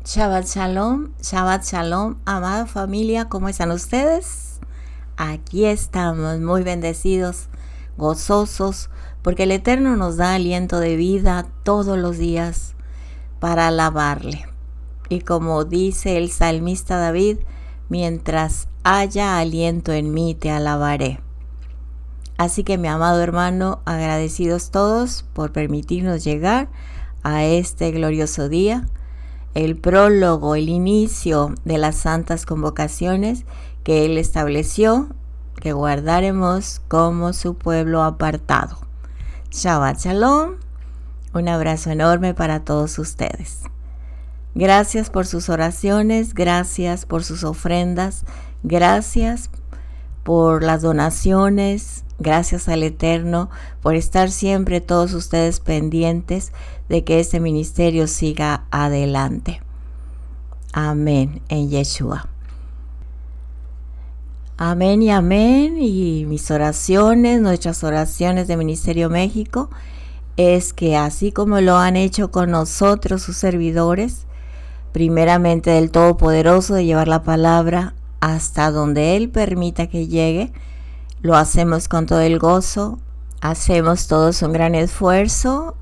Shabbat Shalom, amada familia, ¿cómo están ustedes? Aquí estamos muy bendecidos, gozosos, porque el Eterno nos da aliento de vida todos los días para alabarle. Y como dice el salmista David, mientras haya aliento en mí, te alabaré. Así que mi amado hermano, agradecidos todos por permitirnos llegar a este glorioso día, el prólogo, el inicio de las santas convocaciones que Él estableció, que guardaremos como su pueblo apartado. Shabbat Shalom, un abrazo enorme para todos ustedes. Gracias por sus oraciones, gracias por sus ofrendas, gracias por las donaciones, gracias al Eterno por estar siempre todos ustedes pendientes de que este ministerio siga adelante. Amén en Yeshua. Amén y amén. Y mis oraciones, nuestras oraciones de Ministerio México, es que así como lo han hecho con nosotros, sus servidores, primeramente del Todopoderoso, de llevar la palabra hasta donde Él permita que llegue, lo hacemos con todo el gozo, hacemos todos un gran esfuerzo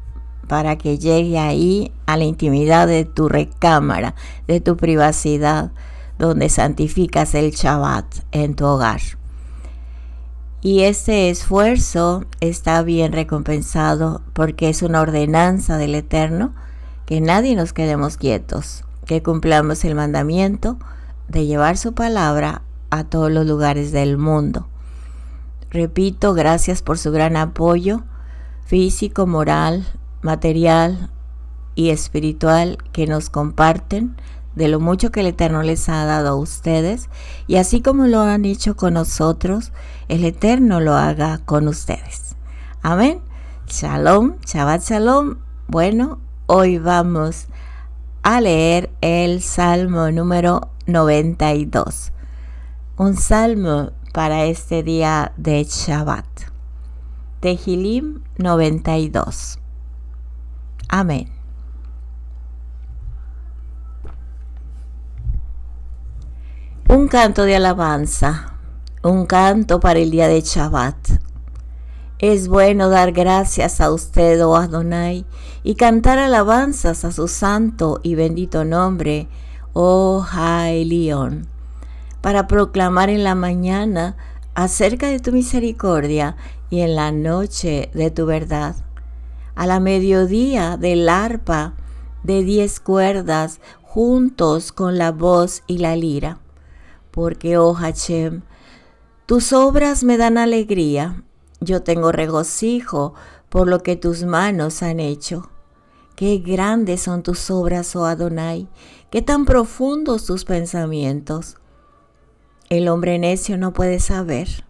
para que llegue ahí a la intimidad de tu recámara, de tu privacidad, donde santificas el Shabbat en tu hogar. Y este esfuerzo está bien recompensado porque es una ordenanza del Eterno, que nadie nos quedemos quietos, que cumplamos el mandamiento de llevar su palabra a todos los lugares del mundo. Repito, gracias por su gran apoyo físico, moral, material y espiritual que nos comparten de lo mucho que el Eterno les ha dado a ustedes, y así como lo han hecho con nosotros, el Eterno lo haga con ustedes. Amén. Shalom, Shabbat Shalom. Bueno, hoy vamos a leer el Salmo número 92. Un salmo para este día de Shabbat. Tehilim 92. Amén. Un canto de alabanza, un canto para el día de Shabbat. Es bueno dar gracias a usted, oh Adonai, y cantar alabanzas a su santo y bendito nombre, oh Haelión, para proclamar en la mañana acerca de tu misericordia y en la noche de tu verdad. A la mediodía del arpa de 10 cuerdas juntos con la voz y la lira. Porque, oh Hashem, tus obras me dan alegría. Yo tengo regocijo por lo que tus manos han hecho. Qué grandes son tus obras, oh Adonai, qué tan profundos tus pensamientos. El hombre necio no puede saber.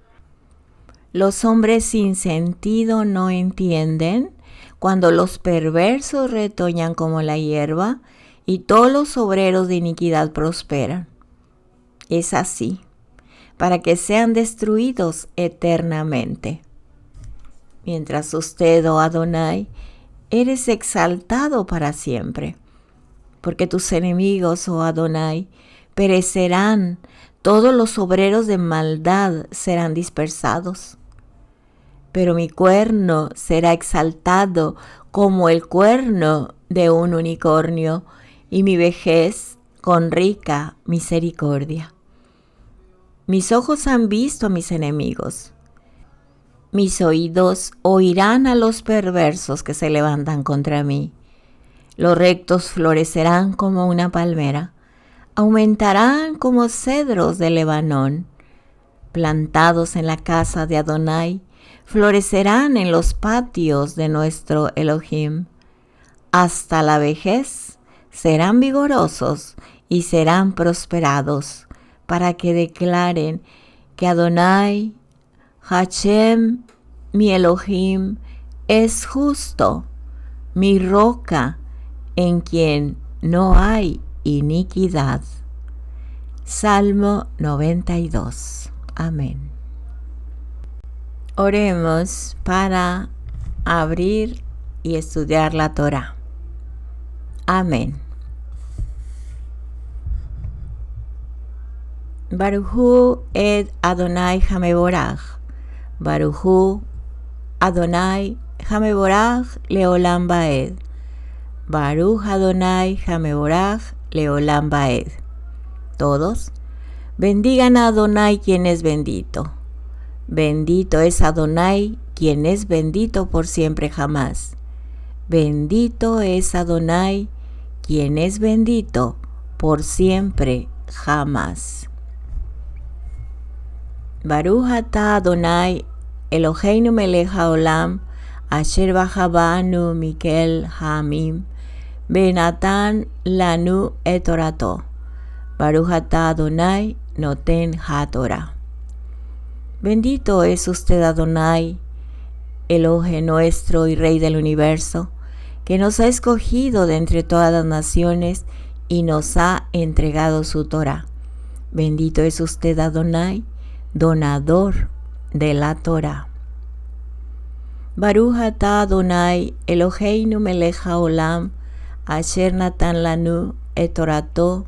Los hombres sin sentido no entienden cuando los perversos retoñan como la hierba y todos los obreros de iniquidad prosperan. Es así, para que sean destruidos eternamente. Mientras usted, oh Adonai, eres exaltado para siempre, porque tus enemigos, oh Adonai, perecerán, todos los obreros de maldad serán dispersados. Pero mi cuerno será exaltado como el cuerno de un unicornio, y mi vejez con rica misericordia. Mis ojos han visto a mis enemigos. Mis oídos oirán a los perversos que se levantan contra mí. Los rectos florecerán como una palmera, aumentarán como cedros de Lebanón. Plantados en la casa de Adonai, florecerán en los patios de nuestro Elohim. Hasta la vejez serán vigorosos y serán prosperados, para que declaren que Adonai, Hashem, mi Elohim, es justo, mi roca, en quien no hay iniquidad. Salmo 92. Amén. Oremos para abrir y estudiar la Torá. Amén. Baruchu et Adonai Hameborach. Baruchu Adonai Hameborach Leolam Baed. Baruch Adonai Hameborach Leolam Baed. Todos, bendigan a Adonai quien es bendito. Bendito es Adonai quien es bendito por siempre jamás. Bendito es Adonai quien es bendito por siempre jamás. Baruch atah Adonai Eloheinu melech haolam asher b'chavanu mikel ha'amim benatan lanu et torato. Baruch atah Adonai noten haTorah. Bendito es usted Adonai, Elohe nuestro y Rey del universo, que nos ha escogido de entre todas las naciones y nos ha entregado su Torah. Bendito es usted Adonai, donador de la Torah. Baruch atah Adonai Eloheinu melech haolam asher natan lanu et torato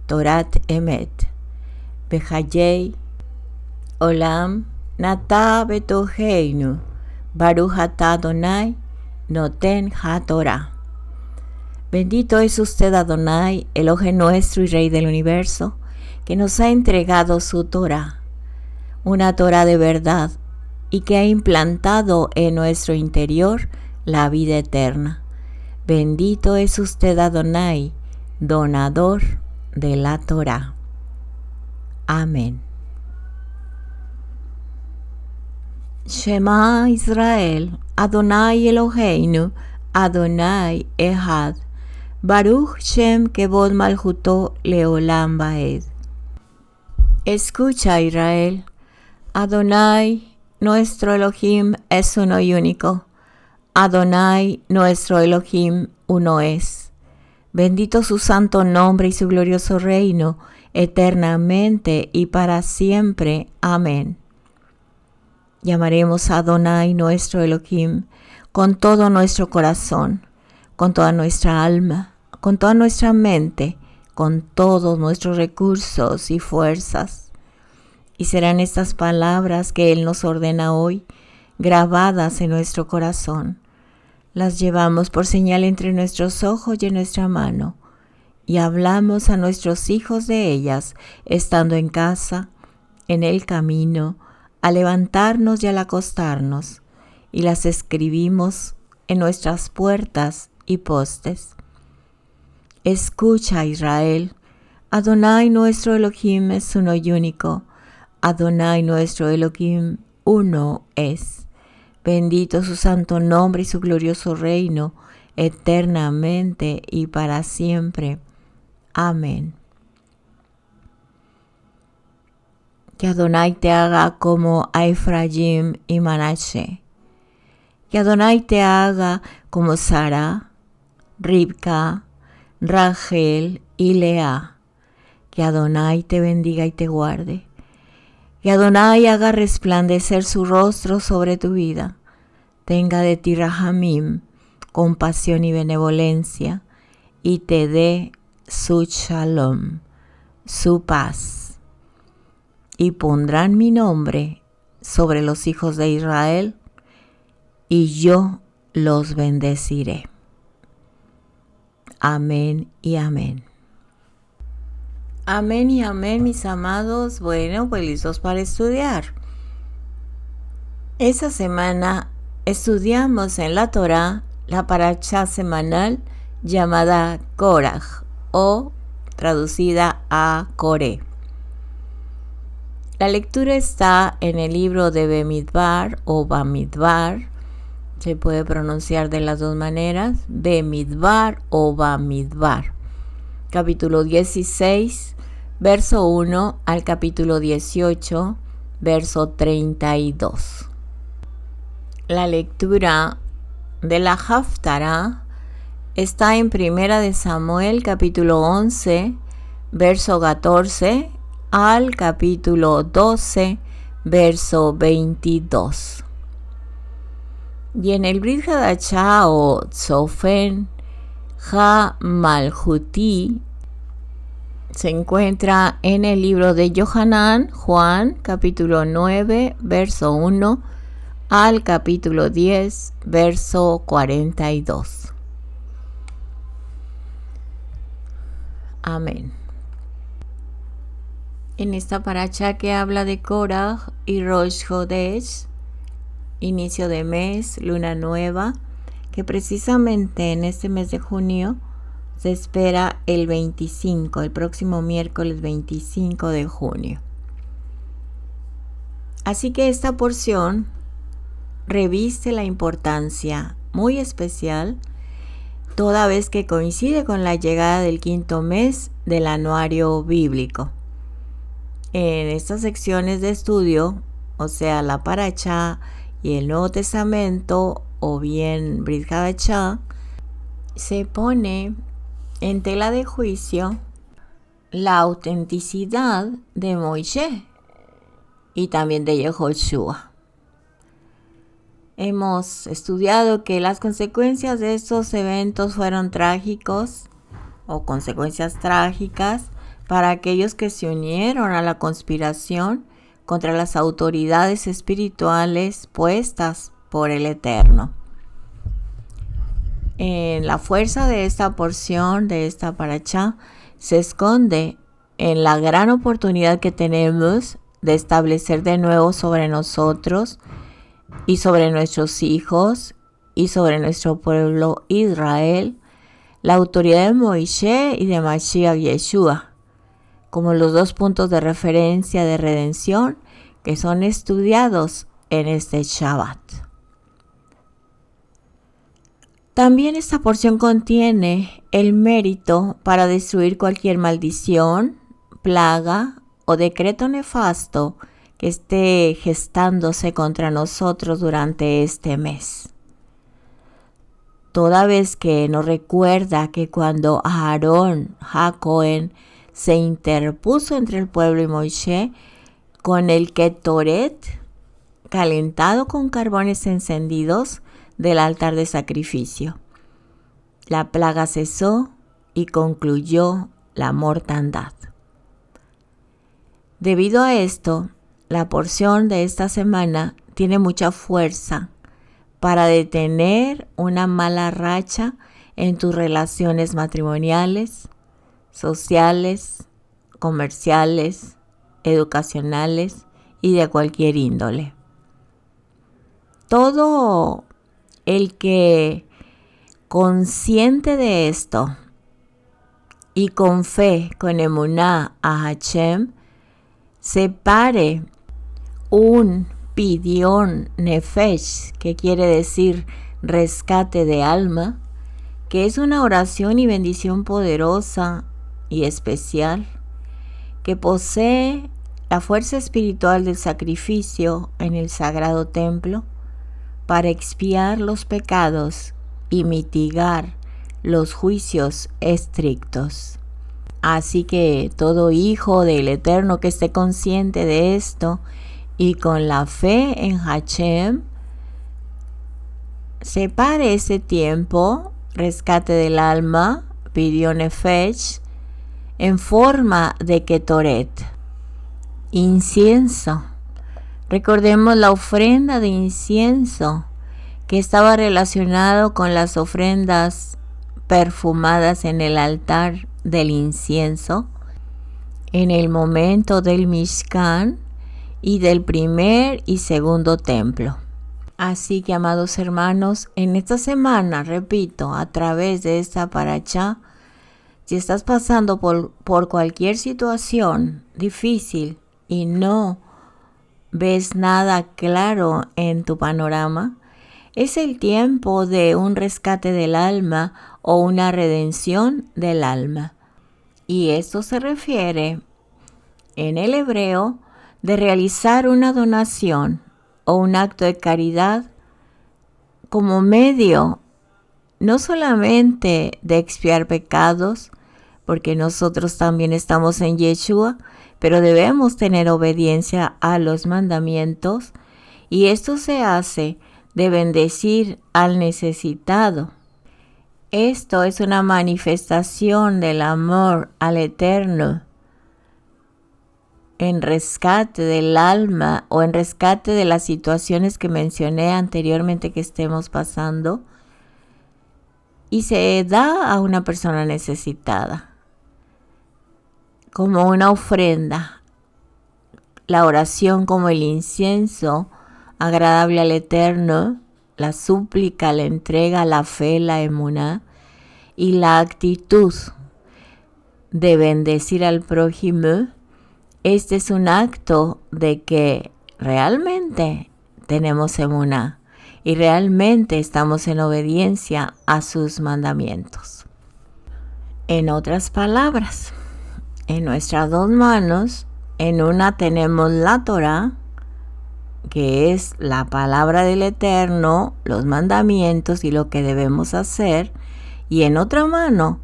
torat emet bechayei olam nata betoheinu. Baruch atah Adonai noten haTorah. Bendito es usted Adonai, Elohe nuestro y Rey del universo, que nos ha entregado su Torah, una Torah de verdad, y que ha implantado en nuestro interior la vida eterna. Bendito es usted Adonai, donador de la Torah. Amén. Shema Israel, Adonai Eloheinu, Adonai Echad, Baruch Shem Kevod Malchuto Leolam Baed. Escucha Israel, Adonai, nuestro Elohim es uno y único. Adonai, nuestro Elohim, uno es. Bendito su santo nombre y su glorioso reino, eternamente y para siempre. Amén. Llamaremos a Adonai nuestro Elohim con todo nuestro corazón, con toda nuestra alma, con toda nuestra mente, con todos nuestros recursos y fuerzas. Y serán estas palabras que Él nos ordena hoy, grabadas en nuestro corazón. Las llevamos por señal entre nuestros ojos y en nuestra mano, y hablamos a nuestros hijos de ellas, estando en casa, en el camino, al levantarnos y al acostarnos, y las escribimos en nuestras puertas y postes. Escucha, Israel, Adonai nuestro Elohim es uno y único, Adonai nuestro Elohim uno es. Bendito su santo nombre y su glorioso reino, eternamente y para siempre. Amén. Que Adonai te haga como a Efraim y Manashe. Que Adonai te haga como Sara, Ribca, Rachel y Lea. Que Adonai te bendiga y te guarde. Que Adonai haga resplandecer su rostro sobre tu vida. Tenga de ti Rahamim, compasión y benevolencia, y te dé su shalom, su paz. Y pondrán mi nombre sobre los hijos de Israel, y yo los bendeciré. Amén y amén. Amén y amén, mis amados. Bueno, pues listos para estudiar. Esta semana estudiamos en la Torá la parashá semanal llamada Korach, o traducida a Coré. La lectura está en el libro de Bemidbar o Bamidbar. Se puede pronunciar de las dos maneras, Bemidbar o Bamidbar. Capítulo 16, verso 1 al capítulo 18, verso 32. La lectura de la Haftará está en Primera de Samuel, capítulo 11, verso 14, al capítulo 12, verso 22. Y en el Brit Hadashah o Tzofen Ha Malhuti se encuentra en el libro de Yohanan, Juan, capítulo 9, verso 1 al capítulo 10, verso 42. Amén. En esta paracha que habla de Korah y Rosh Hodesh, inicio de mes, luna nueva, que precisamente en este mes de junio se espera el próximo miércoles 25 de junio. Así que esta porción reviste la importancia muy especial toda vez que coincide con la llegada del quinto mes del anuario bíblico. En estas secciones de estudio, o sea, la paracha y el Nuevo Testamento, o bien Brit Hadashah, se pone en tela de juicio la autenticidad de Moisés y también de Yehoshua. Hemos estudiado que las consecuencias de estos eventos fueron trágicos o consecuencias trágicas para aquellos que se unieron a la conspiración contra las autoridades espirituales puestas por el Eterno. En la fuerza de esta porción, de esta paracha, se esconde en la gran oportunidad que tenemos de establecer de nuevo sobre nosotros y sobre nuestros hijos y sobre nuestro pueblo Israel la autoridad de Moisés y de Mashiach Yeshua como los dos puntos de referencia de redención que son estudiados en este Shabbat. También esta porción contiene el mérito para destruir cualquier maldición, plaga o decreto nefasto que esté gestándose contra nosotros durante este mes. Toda vez que nos recuerda que cuando Aarón HaKohen se interpuso entre el pueblo y Moisés con el Ketoret calentado con carbones encendidos del altar de sacrificio. La plaga cesó y concluyó la mortandad. Debido a esto, la porción de esta semana tiene mucha fuerza para detener una mala racha en tus relaciones matrimoniales, sociales, comerciales, educacionales y de cualquier índole. Todo el que consciente de esto y con fe, con emuná a Hashem, separe un pidión nefesh, que quiere decir rescate de alma, que es una oración y bendición poderosa y especial, que posee la fuerza espiritual del sacrificio en el sagrado templo, para expiar los pecados y mitigar los juicios estrictos. Así que todo hijo del Eterno que esté consciente de esto y con la fe en Hashem, separe ese tiempo, rescate del alma, pidión nefesh, en forma de ketoret, incienso. Recordemos la ofrenda de incienso que estaba relacionado con las ofrendas perfumadas en el altar del incienso en el momento del Mishkan y del primer y segundo templo. Así que, amados hermanos, en esta semana, repito, a través de esta paracha, si estás pasando por cualquier situación difícil y no ves nada claro en tu panorama, es el tiempo de un rescate del alma o una redención del alma. Y esto se refiere, en el hebreo, de realizar una donación o un acto de caridad como medio no solamente de expiar pecados, porque nosotros también estamos en Yeshua, pero debemos tener obediencia a los mandamientos, y esto se hace de bendecir al necesitado. Esto es una manifestación del amor al Eterno en rescate del alma o en rescate de las situaciones que mencioné anteriormente que estemos pasando, y se da a una persona necesitada como una ofrenda. La oración como el incienso agradable al Eterno, la súplica, la entrega, la fe, la emuná y la actitud de bendecir al prójimo. Este es un acto de que realmente tenemos emuná y realmente estamos en obediencia a sus mandamientos. En otras palabras, en nuestras dos manos, en una tenemos la Torá, que es la palabra del Eterno, los mandamientos y lo que debemos hacer, y en otra mano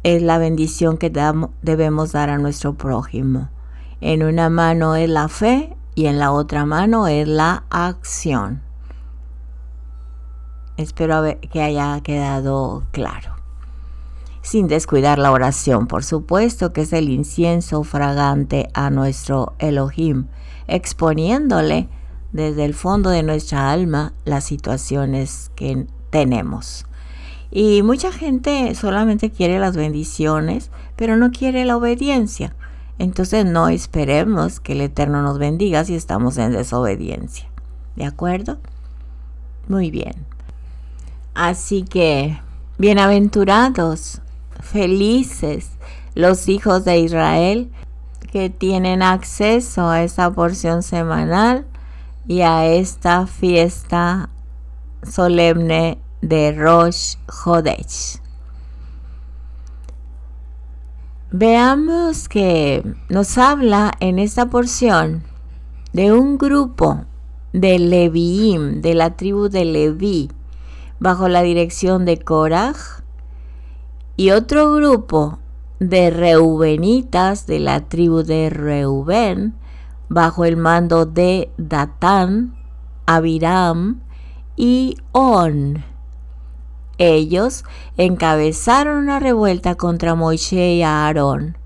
es la bendición que debemos dar a nuestro prójimo. En una mano es la fe y en la otra mano es la acción. Espero que haya quedado claro. Sin descuidar la oración, por supuesto, que es el incienso fragante a nuestro Elohim, exponiéndole desde el fondo de nuestra alma las situaciones que tenemos. Y mucha gente solamente quiere las bendiciones, pero no quiere la obediencia. Entonces no esperemos que el Eterno nos bendiga si estamos en desobediencia. ¿De acuerdo? Muy bien. Así que, bienaventurados, felices los hijos de Israel que tienen acceso a esa porción semanal y a esta fiesta solemne de Rosh Chodesh. Veamos que nos habla en esta porción de un grupo de Leviim, de la tribu de Leví, bajo la dirección de Koraj, y otro grupo de reubenitas de la tribu de Reubén, bajo el mando de Datán, Abiram y On. Ellos encabezaron una revuelta contra Moisés y Aarón.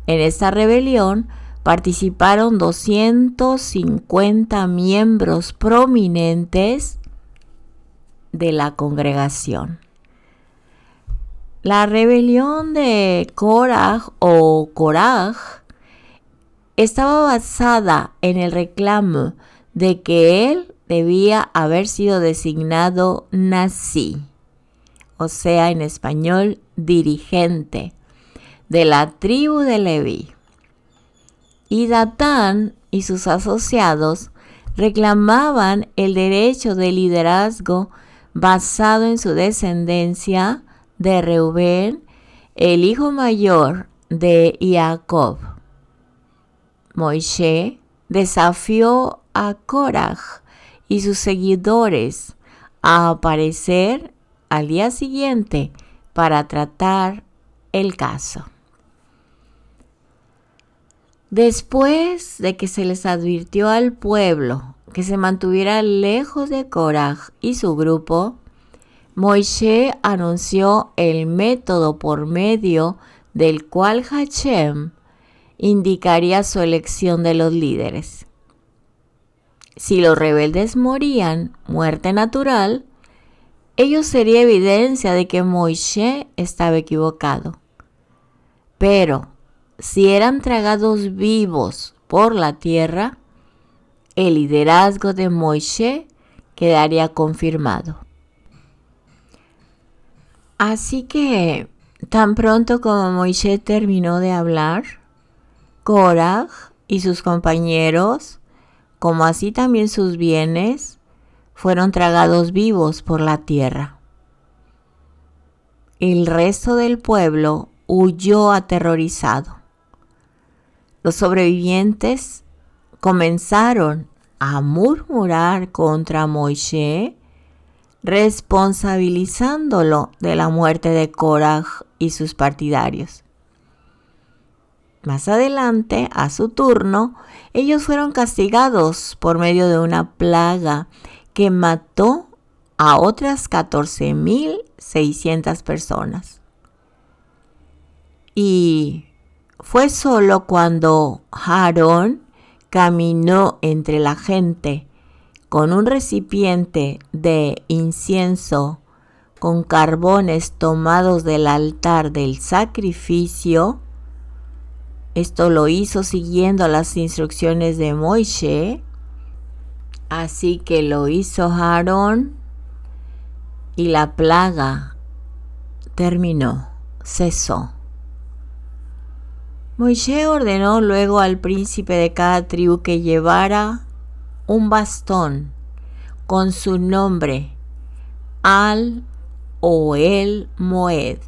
En esta rebelión participaron 250 miembros prominentes de la congregación. La rebelión de Koraj o Koraj estaba basada en el reclamo de que él debía haber sido designado Nasi, o sea, en español, dirigente de la tribu de Leví. Y Datán y sus asociados reclamaban el derecho de liderazgo basado en su descendencia de Reubén, el hijo mayor de Jacob. Moisés desafió a Koraj y sus seguidores a aparecer al día siguiente para tratar el caso. Después de que se les advirtió al pueblo que se mantuviera lejos de Koraj y su grupo, Moisés anunció el método por medio del cual Hashem indicaría su elección de los líderes. Si los rebeldes morían muerte natural, ello sería evidencia de que Moisés estaba equivocado. Pero si eran tragados vivos por la tierra, el liderazgo de Moisés quedaría confirmado. Así que, tan pronto como Moisés terminó de hablar, Koraj y sus compañeros, como así también sus bienes, fueron tragados vivos por la tierra. El resto del pueblo huyó aterrorizado. Los sobrevivientes comenzaron a murmurar contra Moisés, responsabilizándolo de la muerte de Koraj y sus partidarios. Más adelante, a su turno, ellos fueron castigados por medio de una plaga que mató a otras 14,600 personas. Y fue solo cuando Aarón caminó entre la gente con un recipiente de incienso con carbones tomados del altar del sacrificio. Esto lo hizo siguiendo las instrucciones de Moisés. Así que lo hizo Aarón y la plaga terminó, cesó. Moisés ordenó luego al príncipe de cada tribu que llevara un bastón con su nombre, Al Ohel Moed,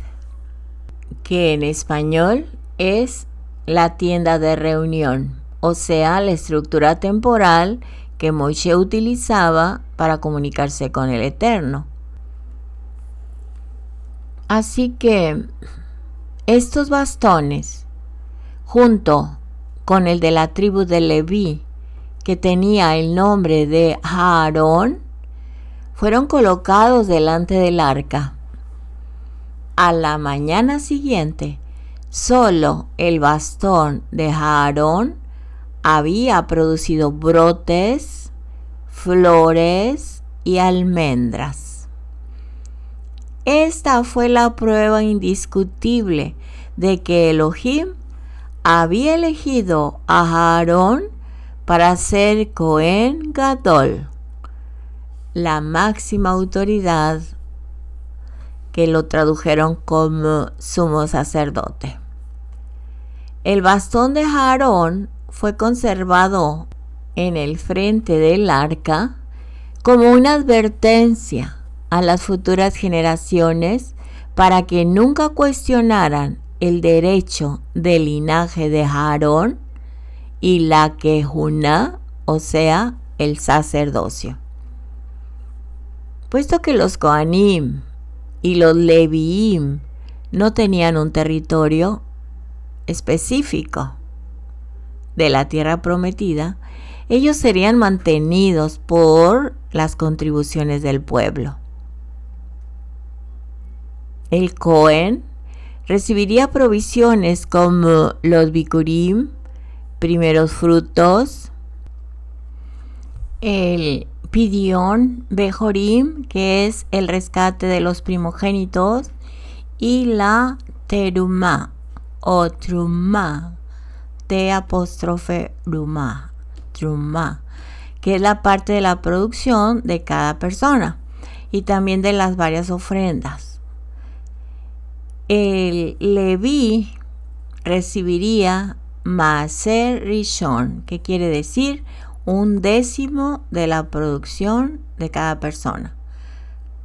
que en español es la tienda de reunión, o sea, la estructura temporal que Moisés utilizaba para comunicarse con el Eterno. Así que estos bastones, junto con el de la tribu de Leví, que tenía el nombre de Aarón, fueron colocados delante del arca. A la mañana siguiente, solo el bastón de Aarón había producido brotes, flores y almendras. Esta fue la prueba indiscutible de que Elohim había elegido a Aarón para ser Cohen Gadol, la máxima autoridad, que lo tradujeron como sumo sacerdote. El bastón de Aarón fue conservado en el frente del arca como una advertencia a las futuras generaciones para que nunca cuestionaran el derecho del linaje de Aarón y la Kehuná, o sea, el sacerdocio. Puesto que los Kohanim y los Leviim no tenían un territorio específico de la tierra prometida, ellos serían mantenidos por las contribuciones del pueblo. El Cohen recibiría provisiones como los bikurim, primeros frutos, el pidión bejorim, que es el rescate de los primogénitos, y la terumá o trumá, trumá, que es la parte de la producción de cada persona y también de las varias ofrendas. El Leví recibiría Maaser Rishon, que quiere decir 1/10 de la producción de cada persona,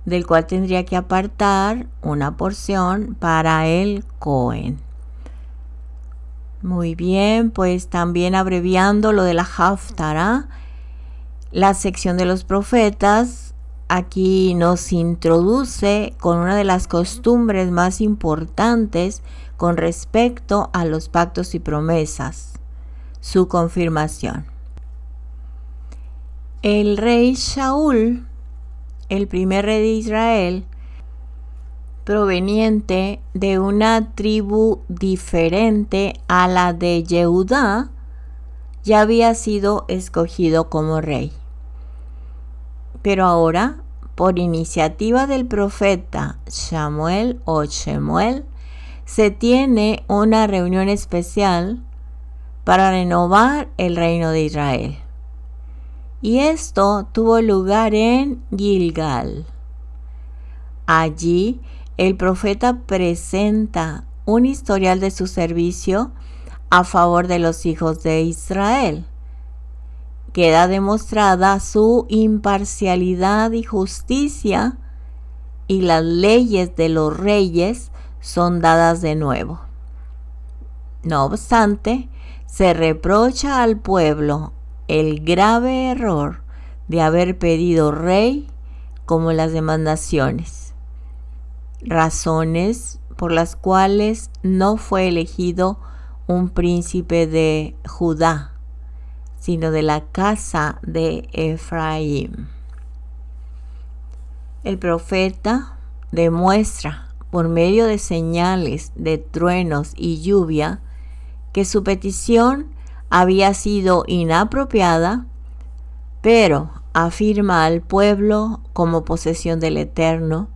del cual tendría que apartar una porción para el Cohen. Muy bien, pues también abreviando lo de la Haftarah, la sección de los profetas aquí nos introduce con una de las costumbres más importantes con respecto a los pactos y promesas, su confirmación. El rey Shaul, el primer rey de Israel, proveniente de una tribu diferente a la de Yehudá, ya había sido escogido como rey. Pero ahora, por iniciativa del profeta Samuel o Shemuel, se tiene una reunión especial para renovar el reino de Israel. Y esto tuvo lugar en Gilgal. Allí, el profeta presenta un historial de su servicio a favor de los hijos de Israel. Queda demostrada su imparcialidad y justicia, y las leyes de los reyes son dadas de nuevo. No obstante, se reprocha al pueblo el grave error de haber pedido rey como las demás naciones, razones por las cuales no fue elegido un príncipe de Judá, sino de la casa de Efraín. El profeta demuestra por medio de señales de truenos y lluvia que su petición había sido inapropiada, pero afirma al pueblo como posesión del Eterno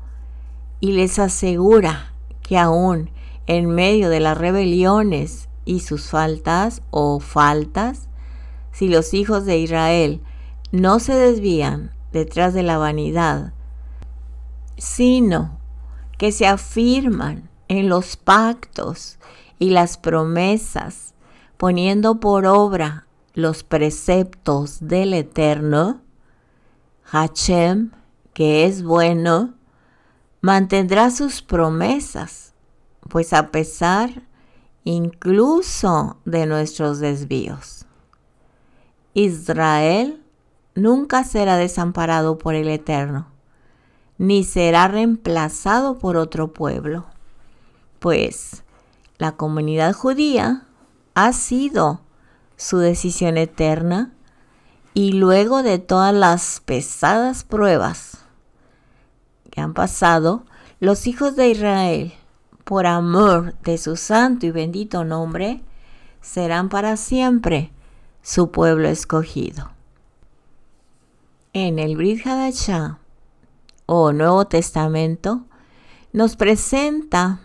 y les asegura que aún en medio de las rebeliones y sus faltas, si los hijos de Israel no se desvían detrás de la vanidad, sino que se afirman en los pactos y las promesas, poniendo por obra los preceptos del Eterno, Hashem, que es bueno, mantendrá sus promesas, pues a pesar incluso de nuestros desvíos. Israel nunca será desamparado por el Eterno, ni será reemplazado por otro pueblo, pues la comunidad judía ha sido su decisión eterna, y luego de todas las pesadas pruebas que han pasado, los hijos de Israel, por amor de su santo y bendito nombre, serán para siempre su pueblo escogido. En el Brit Hadashah, o Nuevo Testamento, nos presenta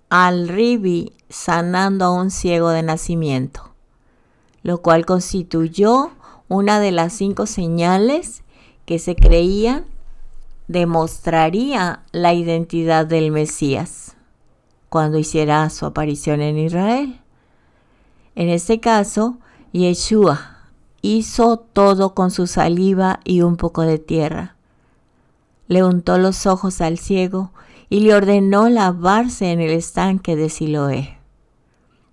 al Ribi sanando a un ciego de nacimiento, lo cual constituyó una de las 5 señales que se creían demostraría la identidad del Mesías cuando hiciera su aparición en Israel. En este caso, Yeshua hizo todo con su saliva y un poco de tierra. Le untó los ojos al ciego y le ordenó lavarse en el estanque de Siloé.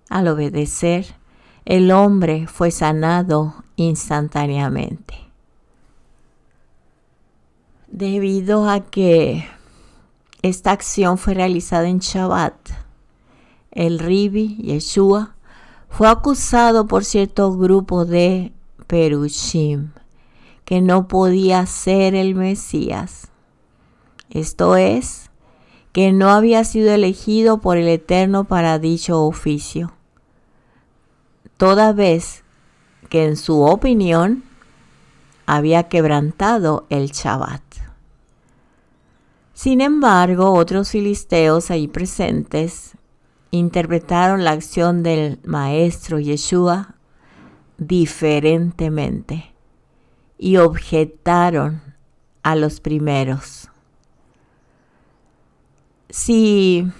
Al obedecer, el hombre fue sanado instantáneamente. Debido a que esta acción fue realizada en Shabbat, el Ribi, Yeshua, fue acusado por cierto grupo de Perushim, que no podía ser el Mesías. Esto es, que no había sido elegido por el Eterno para dicho oficio, toda vez que en su opinión había quebrantado el Shabbat. Sin embargo, otros filisteos ahí presentes interpretaron la acción del maestro Yeshua diferentemente y objetaron a los primeros. Si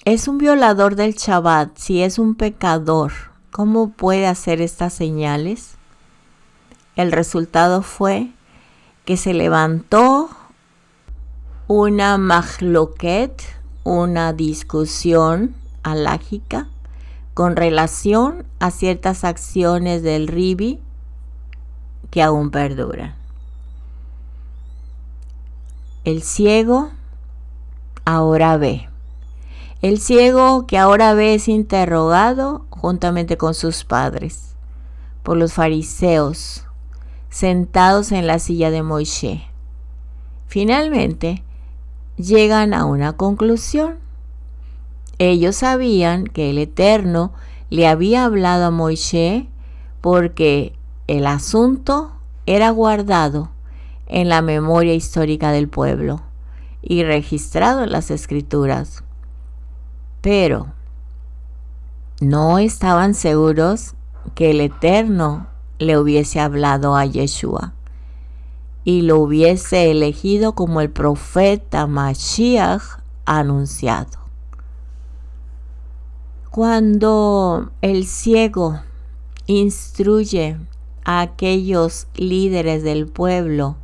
es un violador del Shabbat, si es un pecador, ¿cómo puede hacer estas señales? El resultado fue que se levantó una mahloket, una discusión halágica con relación a ciertas acciones del Ribi que aún perduran. El ciego ahora ve. El ciego que ahora ve es interrogado juntamente con sus padres por los fariseos sentados en la silla de Moisés. Finalmente llegan a una conclusión. Ellos sabían que el Eterno le había hablado a Moisés porque el asunto era guardado en la memoria histórica del pueblo y registrado en las Escrituras. Pero no estaban seguros que el Eterno le hubiese hablado a Yeshua y lo hubiese elegido como el profeta Mashiach anunciado. Cuando el ciego instruye a aquellos líderes del pueblo,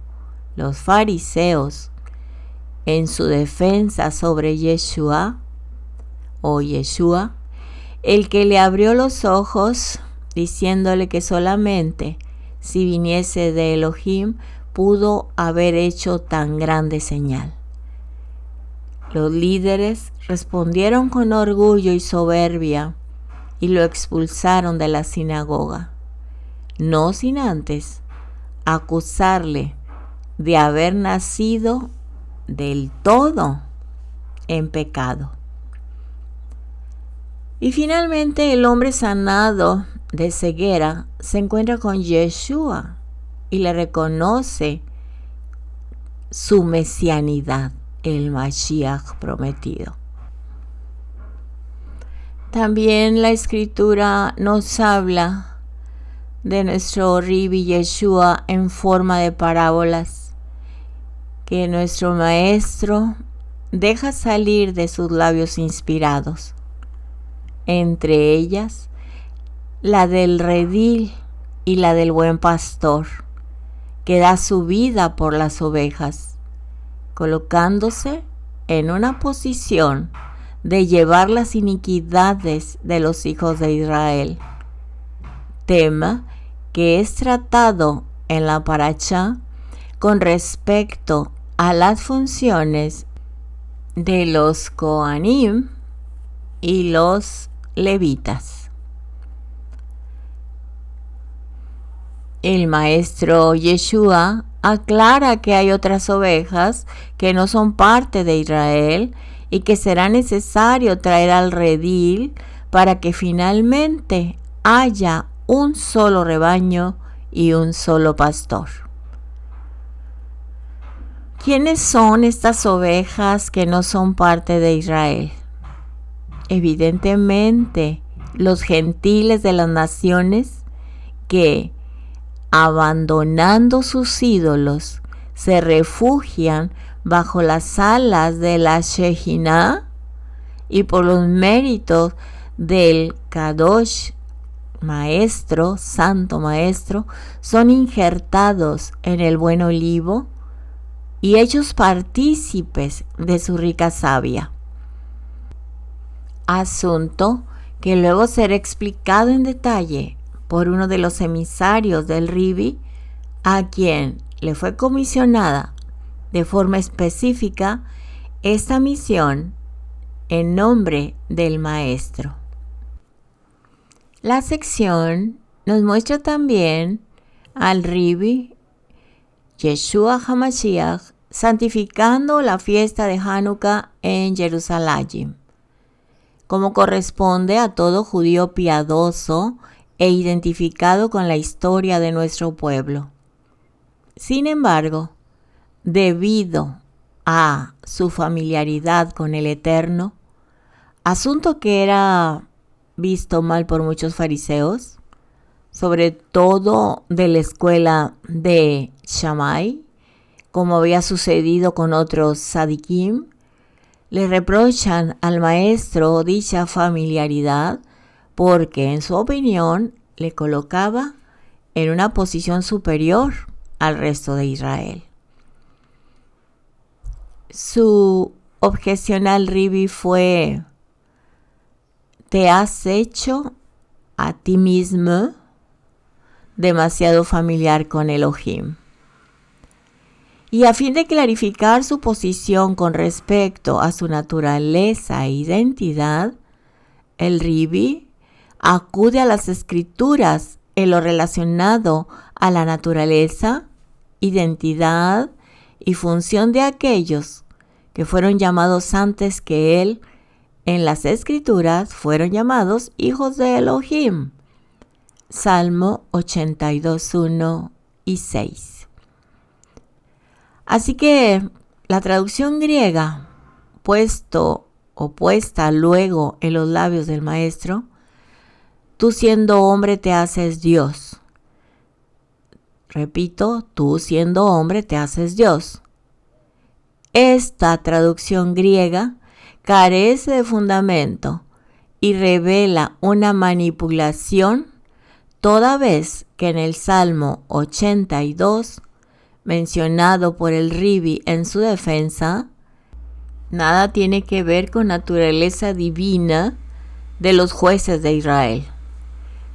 los fariseos, en su defensa sobre Yeshua, el que le abrió los ojos, diciéndole que solamente si viniese de Elohim pudo haber hecho tan grande señal. Los líderes respondieron con orgullo y soberbia y lo expulsaron de la sinagoga, no sin antes acusarle de haber nacido del todo en pecado. Y finalmente el hombre sanado de ceguera se encuentra con Yeshua y le reconoce su mesianidad, el Mashiach prometido. También la escritura nos habla de nuestro Ribi Yeshua en forma de parábolas, que nuestro maestro deja salir de sus labios inspirados. Entre ellas, la del redil y la del buen pastor, que da su vida por las ovejas, colocándose en una posición de llevar las iniquidades de los hijos de Israel, tema que es tratado en la parashá con respecto a las funciones de los Kohanim y los levitas. El maestro Yeshua aclara que hay otras ovejas que no son parte de Israel y que será necesario traer al redil para que finalmente haya un solo rebaño y un solo pastor. ¿Quiénes son estas ovejas que no son parte de Israel? Evidentemente, los gentiles de las naciones que, abandonando sus ídolos, se refugian bajo las alas de la Shejiná y por los méritos del Kadosh, maestro, santo maestro, son injertados en el buen olivo y hechos partícipes de su rica savia. Asunto que luego será explicado en detalle por uno de los emisarios del Ribi, a quien le fue comisionada de forma específica esta misión en nombre del maestro. La sección nos muestra también al Ribi Yeshua HaMashiach santificando la fiesta de Hanukkah en Jerusalén, como corresponde a todo judío piadoso e identificado con la historia de nuestro pueblo. Sin embargo, debido a su familiaridad con el Eterno, asunto que era visto mal por muchos fariseos, sobre todo de la escuela de Shammai, como había sucedido con otros tzadikim, le reprochan al maestro dicha familiaridad porque, en su opinión, le colocaba en una posición superior al resto de Israel. Su objeción al Ribi fue: te has hecho a ti mismo demasiado familiar con Elohim. Y a fin de clarificar su posición con respecto a su naturaleza e identidad, el Ribi acude a las escrituras en lo relacionado a la naturaleza, identidad y función de aquellos que fueron llamados antes que él en las escrituras fueron llamados hijos de Elohim. Salmo 82, 1 y 6. Así que la traducción griega, puesta luego en los labios del maestro, tú siendo hombre te haces Dios. Repito, tú siendo hombre te haces Dios. Esta traducción griega carece de fundamento y revela una manipulación, toda vez que en el Salmo 82, mencionado por el Ribi en su defensa, nada tiene que ver con naturaleza divina de los jueces de Israel,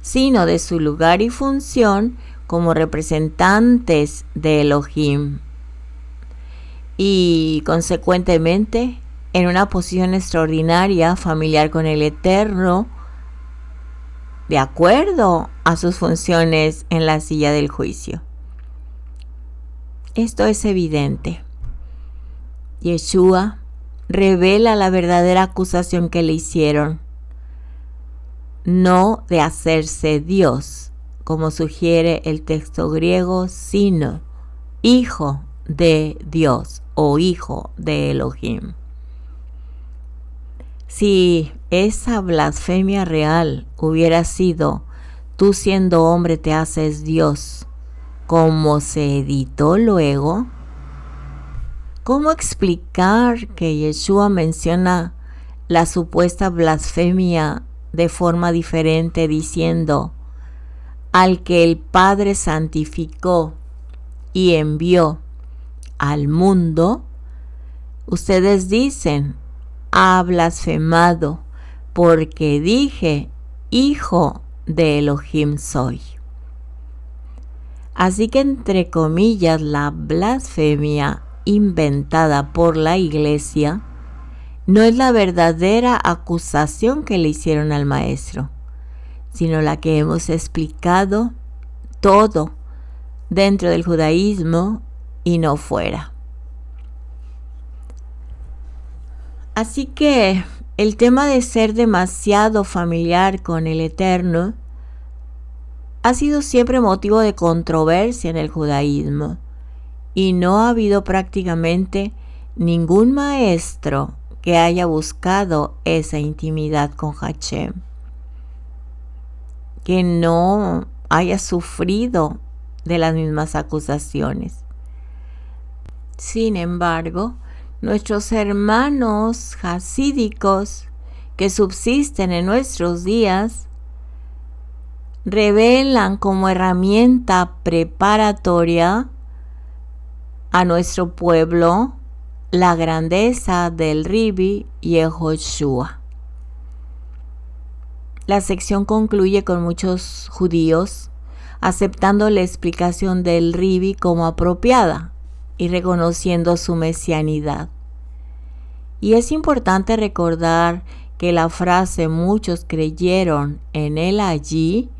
sino de su lugar y función como representantes de Elohim y, consecuentemente, en una posición extraordinaria familiar con el Eterno, de acuerdo a sus funciones en la silla del juicio. Esto es evidente. Yeshua revela la verdadera acusación que le hicieron. no de hacerse Dios, como sugiere el texto griego, sino hijo de Dios o hijo de Elohim. Si esa blasfemia real hubiera sido tú siendo hombre te haces Dios, como se editó luego, ¿cómo explicar que Yeshua menciona la supuesta blasfemia de forma diferente diciendo al que el Padre santificó y envió al mundo? Ustedes dicen, ha blasfemado porque dije, hijo de Elohim soy. Así que entre comillas, la blasfemia inventada por la iglesia no es la verdadera acusación que le hicieron al maestro, sino la que hemos explicado todo dentro del judaísmo y no fuera. Así que el tema de ser demasiado familiar con el Eterno ha sido siempre motivo de controversia en el judaísmo y no ha habido prácticamente ningún maestro que haya buscado esa intimidad con Hashem, que no haya sufrido de las mismas acusaciones. Sin embargo, nuestros hermanos hasídicos que subsisten en nuestros días revelan como herramienta preparatoria a nuestro pueblo la grandeza del Ribi Yehoshua. La sección concluye con muchos judíos aceptando la explicación del Ribi como apropiada y reconociendo su mesianidad. Y es importante recordar que la frase muchos creyeron en él allí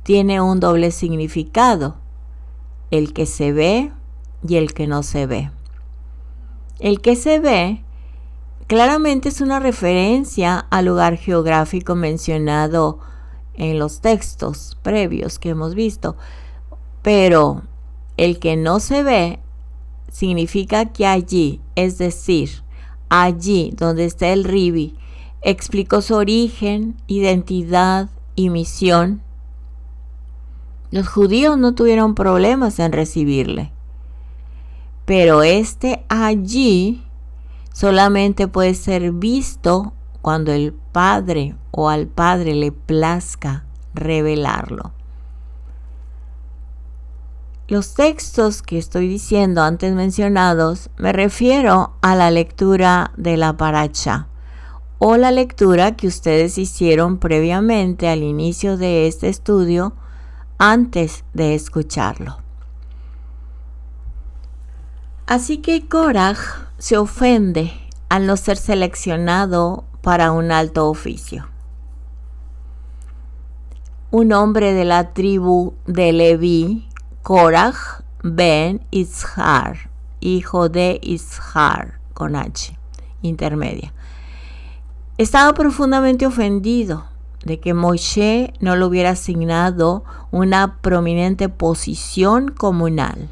tiene un doble significado, el que se ve y el que no se ve. El que se ve claramente es una referencia al lugar geográfico mencionado en los textos previos que hemos visto, pero el que no se ve significa que allí, es decir, allí donde está el Ribi, explicó su origen, identidad y misión. Los judíos no tuvieron problemas en recibirle, pero este allí solamente puede ser visto cuando el Padre o al Padre le plazca revelarlo. Los textos que estoy diciendo antes mencionados me refiero a la lectura de la Parashá o la lectura que ustedes hicieron previamente al inicio de este estudio antes de escucharlo. Así que Koraj se ofende al no ser seleccionado para un alto oficio. Un hombre de la tribu de Leví, Koraj ben Izhar, hijo de Izhar, con H, intermedia, estaba profundamente ofendido de que Moshe no le hubiera asignado una prominente posición comunal.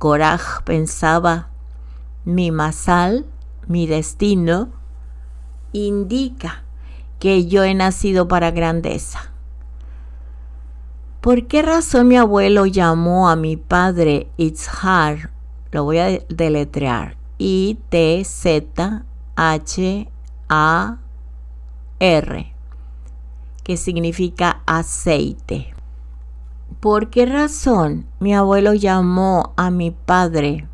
Koraj pensaba, mi masal, mi destino, indica que yo he nacido para grandeza. ¿Por qué razón mi abuelo llamó a mi padre Izhar? Lo voy a deletrear. I-T-Z-H-A-R, que significa aceite. ¿Por qué razón mi abuelo llamó a mi padre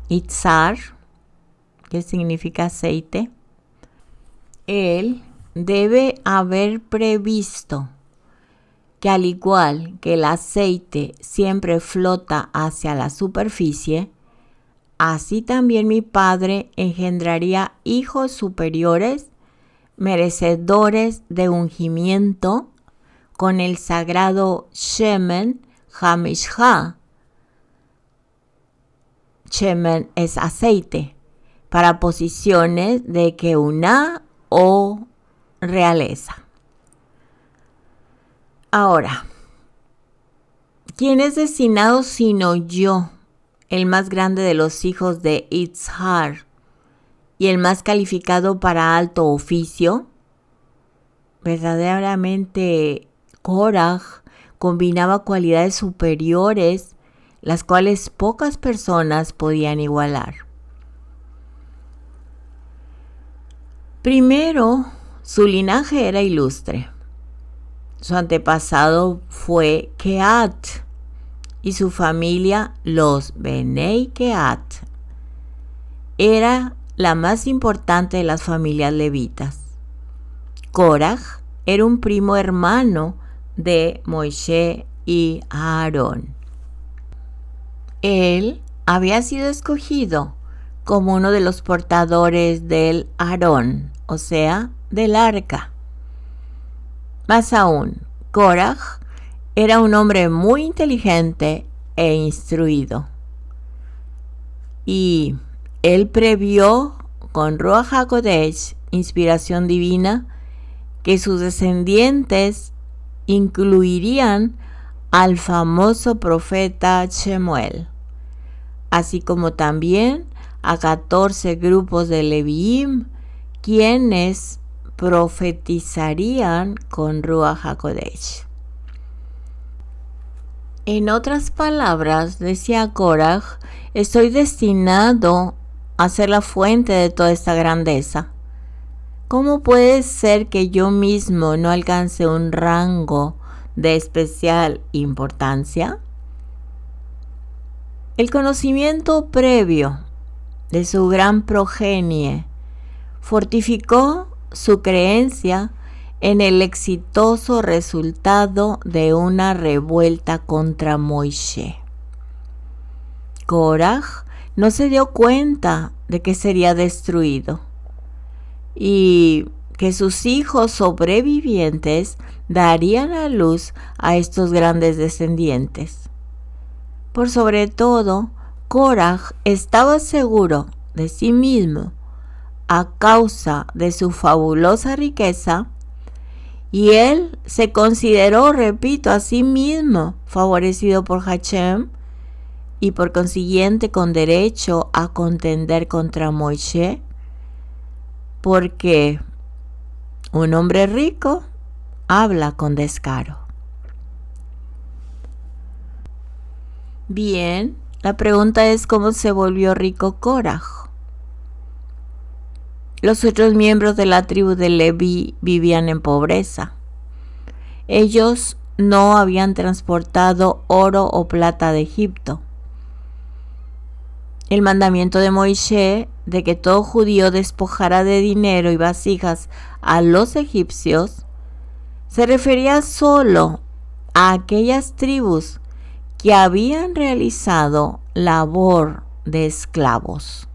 Itzar, que significa aceite? Él debe haber previsto que al igual que el aceite siempre flota hacia la superficie, así también mi padre engendraría hijos superiores, merecedores de ungimiento, con el sagrado Shemen Hamishha. Shemen es aceite, para posiciones de Keuná o realeza. Ahora, ¿quién es destinado sino yo, el más grande de los hijos de Itzhar y el más calificado para alto oficio? Verdaderamente, Korah combinaba cualidades superiores, las cuales pocas personas podían igualar. Primero, su linaje era ilustre. Su antepasado fue Kehat y su familia, los Benei Kehat, era la más importante de las familias levitas. Korah era un primo hermano de Moishe y Aarón. Él había sido escogido como uno de los portadores del Aarón, o sea, del arca. Más aún, Korah era un hombre muy inteligente e instruido. Y él previó con Ruach HaKodesh, inspiración divina, que sus descendientes incluirían al famoso profeta Shemuel, así como también a 14 grupos de Leviim, quienes profetizarían con Ruach HaKodesh. En otras palabras, decía Korah, estoy destinado a ser la fuente de toda esta grandeza. ¿Cómo puede ser que yo mismo no alcance un rango de especial importancia? El conocimiento previo de su gran progenie fortificó su creencia en el exitoso resultado de una revuelta contra Moishe. Korah no se dio cuenta de que sería destruido y que sus hijos sobrevivientes darían a luz a estos grandes descendientes. Por sobre todo, Korah estaba seguro de sí mismo a causa de su fabulosa riqueza, y él se consideró, repito, a sí mismo favorecido por Hashem y por consiguiente con derecho a contender contra Moishe, porque un hombre rico habla con descaro. Bien, la pregunta es cómo se volvió rico Korah. Los otros miembros de la tribu de Leví vivían en pobreza. Ellos no habían transportado oro o plata de Egipto. El mandamiento de Moishe de que todo judío despojara de dinero y vasijas a los egipcios se refería solo a aquellas tribus que habían realizado labor de esclavos.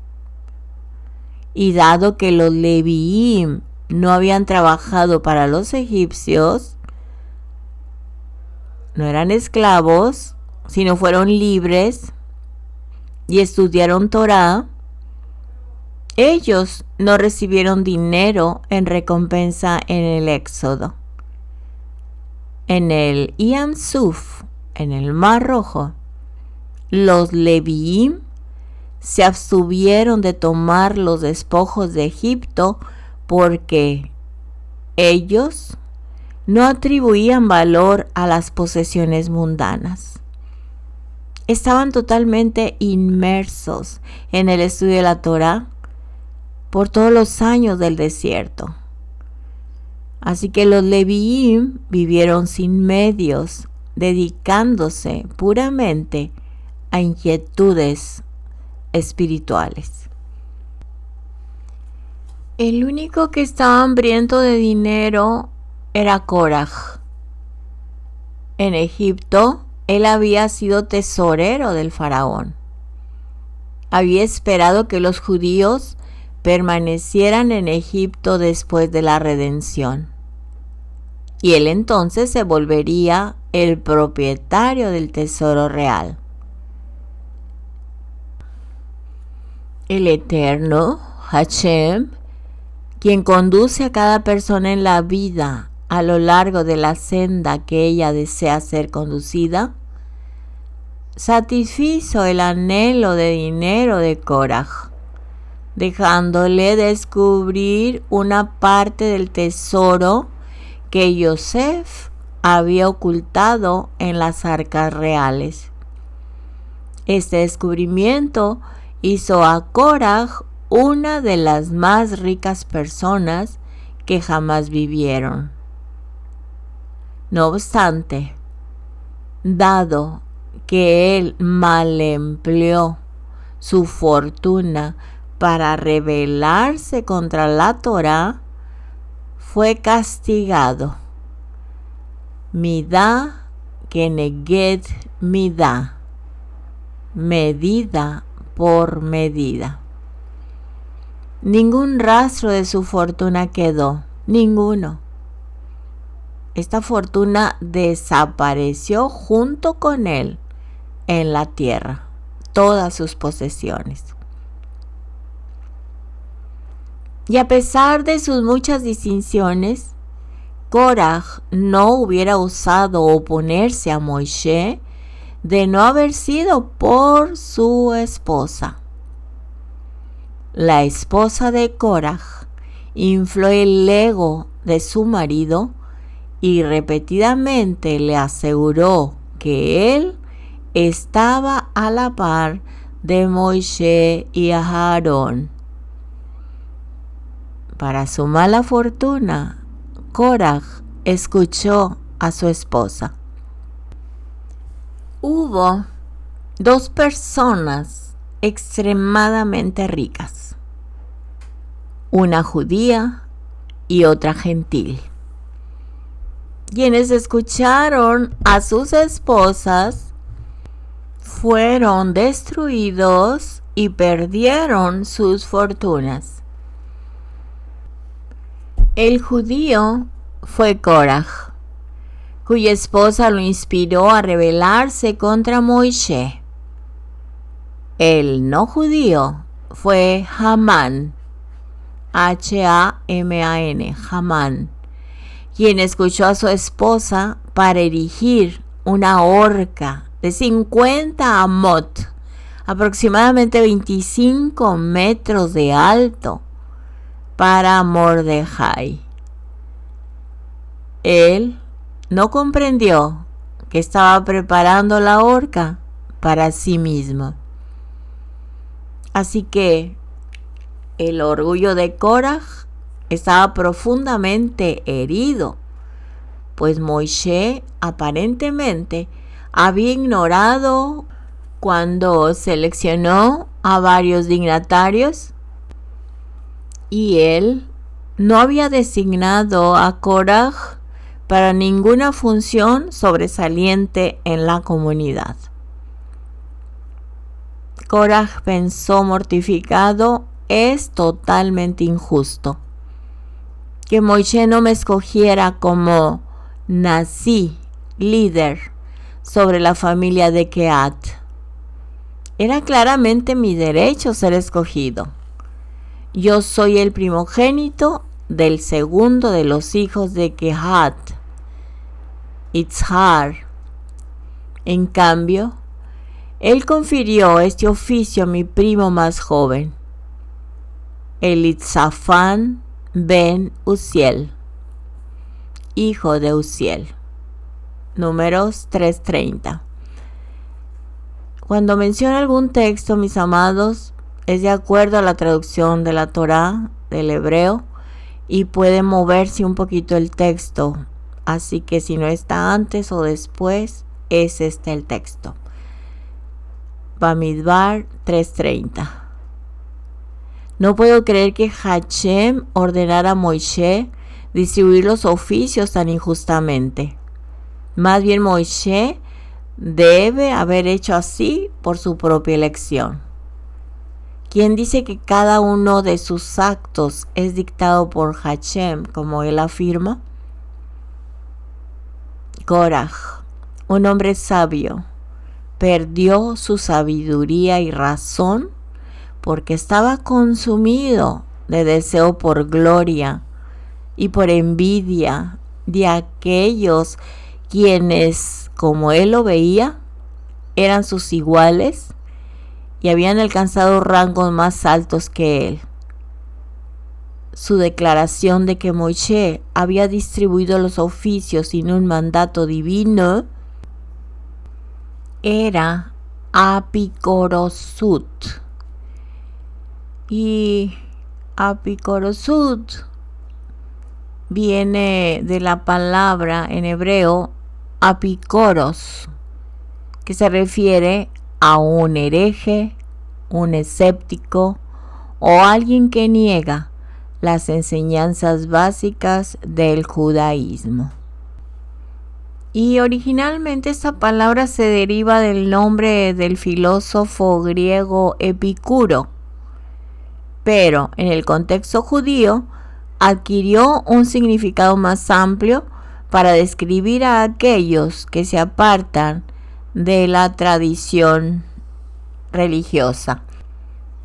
Y dado que los Leviim no habían trabajado para los egipcios, no eran esclavos, sino fueron libres y estudiaron Torá, ellos no recibieron dinero en recompensa en el Éxodo. En el Yam Suf, en el Mar Rojo, los Leviim se abstuvieron de tomar los despojos de Egipto porque ellos no atribuían valor a las posesiones mundanas. Estaban totalmente inmersos en el estudio de la Torá por todos los años del desierto. Así que los Leviim vivieron sin medios, dedicándose puramente a inquietudes espirituales. El único que estaba hambriento de dinero era Korah. En Egipto, él había sido tesorero del faraón. Había esperado que los judíos permanecieran en Egipto después de la redención. Y él entonces se volvería el propietario del tesoro real. El Eterno, Hashem, quien conduce a cada persona en la vida a lo largo de la senda que ella desea ser conducida, satisfizo el anhelo de dinero de Korah, dejándole descubrir una parte del tesoro que Yosef había ocultado en las arcas reales. Este descubrimiento hizo a Korah una de las más ricas personas que jamás vivieron. No obstante, dado que él mal empleó su fortuna para rebelarse contra la Torá, fue castigado. Midá keneged midá, medida por medida. Ningún rastro de su fortuna quedó, ninguno. Esta fortuna desapareció junto con él en la tierra, todas sus posesiones. Y a pesar de sus muchas distinciones, Korah no hubiera osado oponerse a Moishe de no haber sido por su esposa. La esposa de Korah infló el ego de su marido y repetidamente le aseguró que él estaba a la par de Moishe y Aarón. Para su mala fortuna, Korah escuchó a su esposa. Hubo dos personas extremadamente ricas, una judía y otra gentil, quienes escucharon a sus esposas, fueron destruidos y perdieron sus fortunas. El judío fue Korah, cuya esposa lo inspiró a rebelarse contra Moishe. El no judío fue Hamán, H-A-M-A-N, Hamán, quien escuchó a su esposa para erigir una horca de 50 amot, aproximadamente 25 metros de alto, para Mordejai. Él no comprendió que estaba preparando la horca para sí mismo. Así que el orgullo de Korah estaba profundamente herido, pues Moishe aparentemente había ignorado cuando seleccionó a varios dignatarios y él no había designado a Korah para ninguna función sobresaliente en la comunidad. Korah pensó mortificado: es totalmente injusto que Moishe no me escogiera como Nasi, líder, sobre la familia de Kehat. Era claramente mi derecho ser escogido. Yo soy el primogénito del segundo de los hijos de Kehat, Itzhar. En cambio, él confirió este oficio a mi primo más joven, Elitzafán ben Uziel, hijo de Uziel. Números 3:30. Cuando menciona algún texto, mis amados, es de acuerdo a la traducción de la Torá del hebreo y puede moverse un poquito el texto. Así que si no está antes o después, es este el texto. Bamidbar 3:30. No puedo creer que Hashem ordenara a Moishe distribuir los oficios tan injustamente. Más bien Moishe debe haber hecho así por su propia elección. ¿Quién dice que cada uno de sus actos es dictado por Hashem, como él afirma? Korah, un hombre sabio, perdió su sabiduría y razón porque estaba consumido de deseo por gloria y por envidia de aquellos quienes, como él lo veía, eran sus iguales y habían alcanzado rangos más altos que él. Su declaración de que Moisés había distribuido los oficios sin un mandato divino era apicorosut. Y apicorosut viene de la palabra en hebreo apicoros, que se refiere a un hereje, un escéptico o alguien que niega las enseñanzas básicas del judaísmo. Y originalmente esta palabra se deriva del nombre del filósofo griego Epicuro, pero en el contexto judío adquirió un significado más amplio para describir a aquellos que se apartan de la tradición religiosa.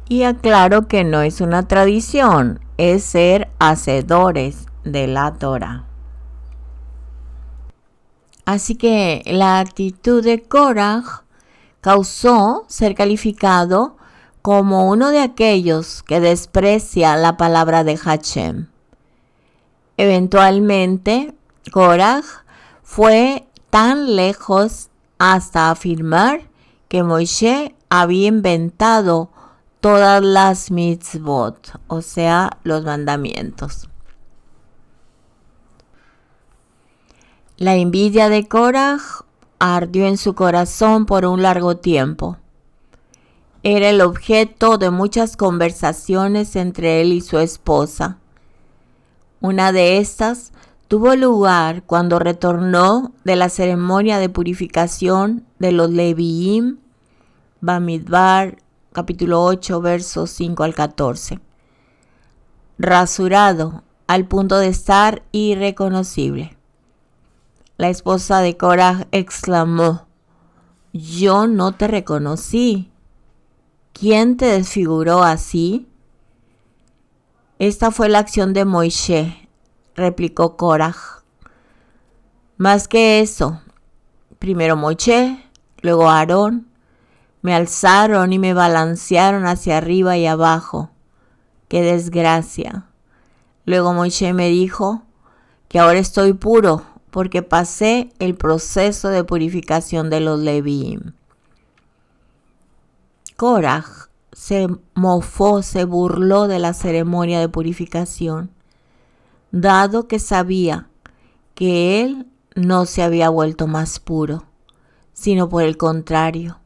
Y aclaro que no es una tradición, es ser hacedores de la Torá. Así que la actitud de Koraj causó ser calificado como uno de aquellos que desprecia la palabra de Hashem. Eventualmente, Koraj fue tan lejos hasta afirmar que Moisés había inventado todas las mitzvot, o sea, los mandamientos. La envidia de Koraj ardió en su corazón por un largo tiempo. Era el objeto de muchas conversaciones entre él y su esposa. Una de estas tuvo lugar cuando retornó de la ceremonia de purificación de los Leviim, Bamidbar, capítulo 8, versos 5 al 14. Rasurado al punto de estar irreconocible. La esposa de Koraj exclamó: «Yo no te reconocí. ¿Quién te desfiguró así?» «Esta fue la acción de Moisés», replicó Koraj. «Más que eso, primero Moisés, luego Aarón, me alzaron y me balancearon hacia arriba y abajo. ¡Qué desgracia! Luego Moisés me dijo que ahora estoy puro porque pasé el proceso de purificación de los Leviim». Koraj se mofó, se burló de la ceremonia de purificación, dado que sabía que él no se había vuelto más puro, sino por el contrario.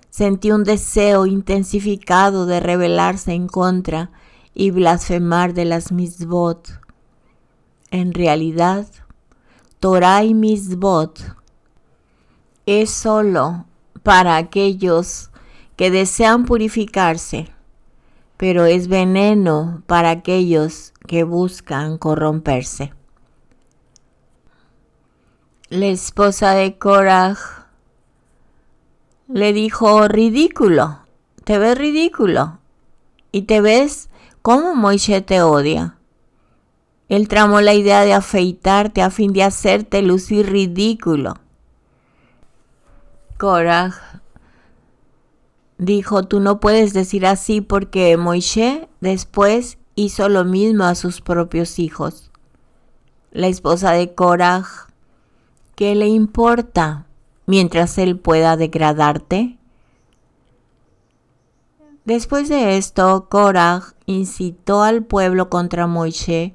Sentí un deseo intensificado de rebelarse en contra y blasfemar de las mitzvot. En realidad, Torá y mitzvot es solo para aquellos que desean purificarse, pero es veneno para aquellos que buscan corromperse. La esposa de Koraj le dijo: «Ridículo, te ves ridículo y te ves como Moisés te odia. Él tramó la idea de afeitarte a fin de hacerte lucir ridículo». Koraj dijo: «Tú no puedes decir así porque Moisés después hizo lo mismo a sus propios hijos». La esposa de Koraj: «¿Qué le importa mientras él pueda degradarte?» Después de esto, Koraj incitó al pueblo contra Moisés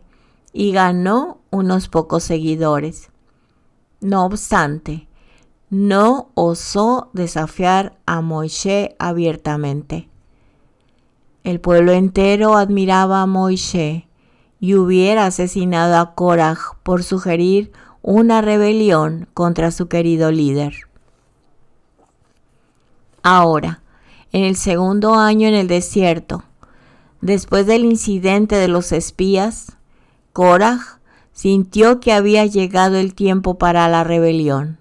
y ganó unos pocos seguidores. No obstante, no osó desafiar a Moisés abiertamente. El pueblo entero admiraba a Moisés y hubiera asesinado a Koraj por sugerir una rebelión contra su querido líder. Ahora, en el segundo año en el desierto, después del incidente de los espías, Koraj sintió que había llegado el tiempo para la rebelión.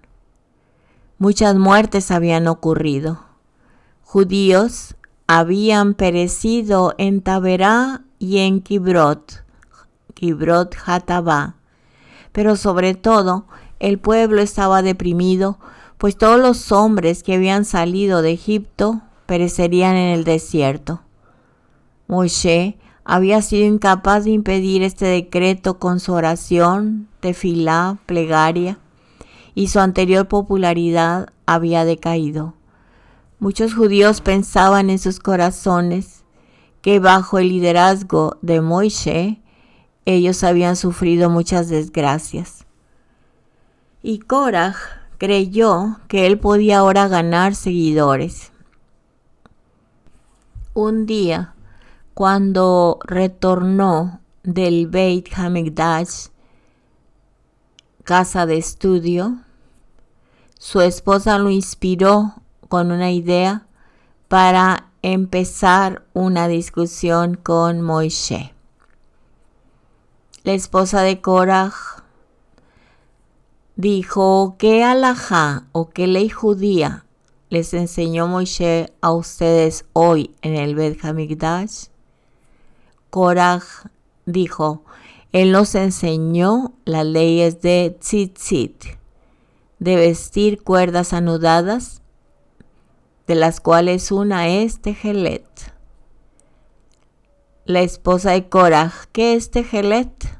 Muchas muertes habían ocurrido. Judíos habían perecido en Taberá y en Kibrot Hatabá. Pero sobre todo, el pueblo estaba deprimido, pues todos los hombres que habían salido de Egipto perecerían en el desierto. Moisés había sido incapaz de impedir este decreto con su oración, tefilá, plegaria, y su anterior popularidad había decaído. Muchos judíos pensaban en sus corazones que bajo el liderazgo de Moisés ellos habían sufrido muchas desgracias. Y Koraj creyó que él podía ahora ganar seguidores. Un día, cuando retornó del Beit HaMikdash, casa de estudio, su esposa lo inspiró con una idea para empezar una discusión con Moisés. La esposa de Koraj dijo: ¿qué alajá o qué ley judía les enseñó Moisés a ustedes hoy en el Beit HaMikdash? Koraj dijo: él nos enseñó las leyes de tzitzit, de vestir cuerdas anudadas, de las cuales una es tejelet. La esposa de Koraj: ¿qué es tejelet?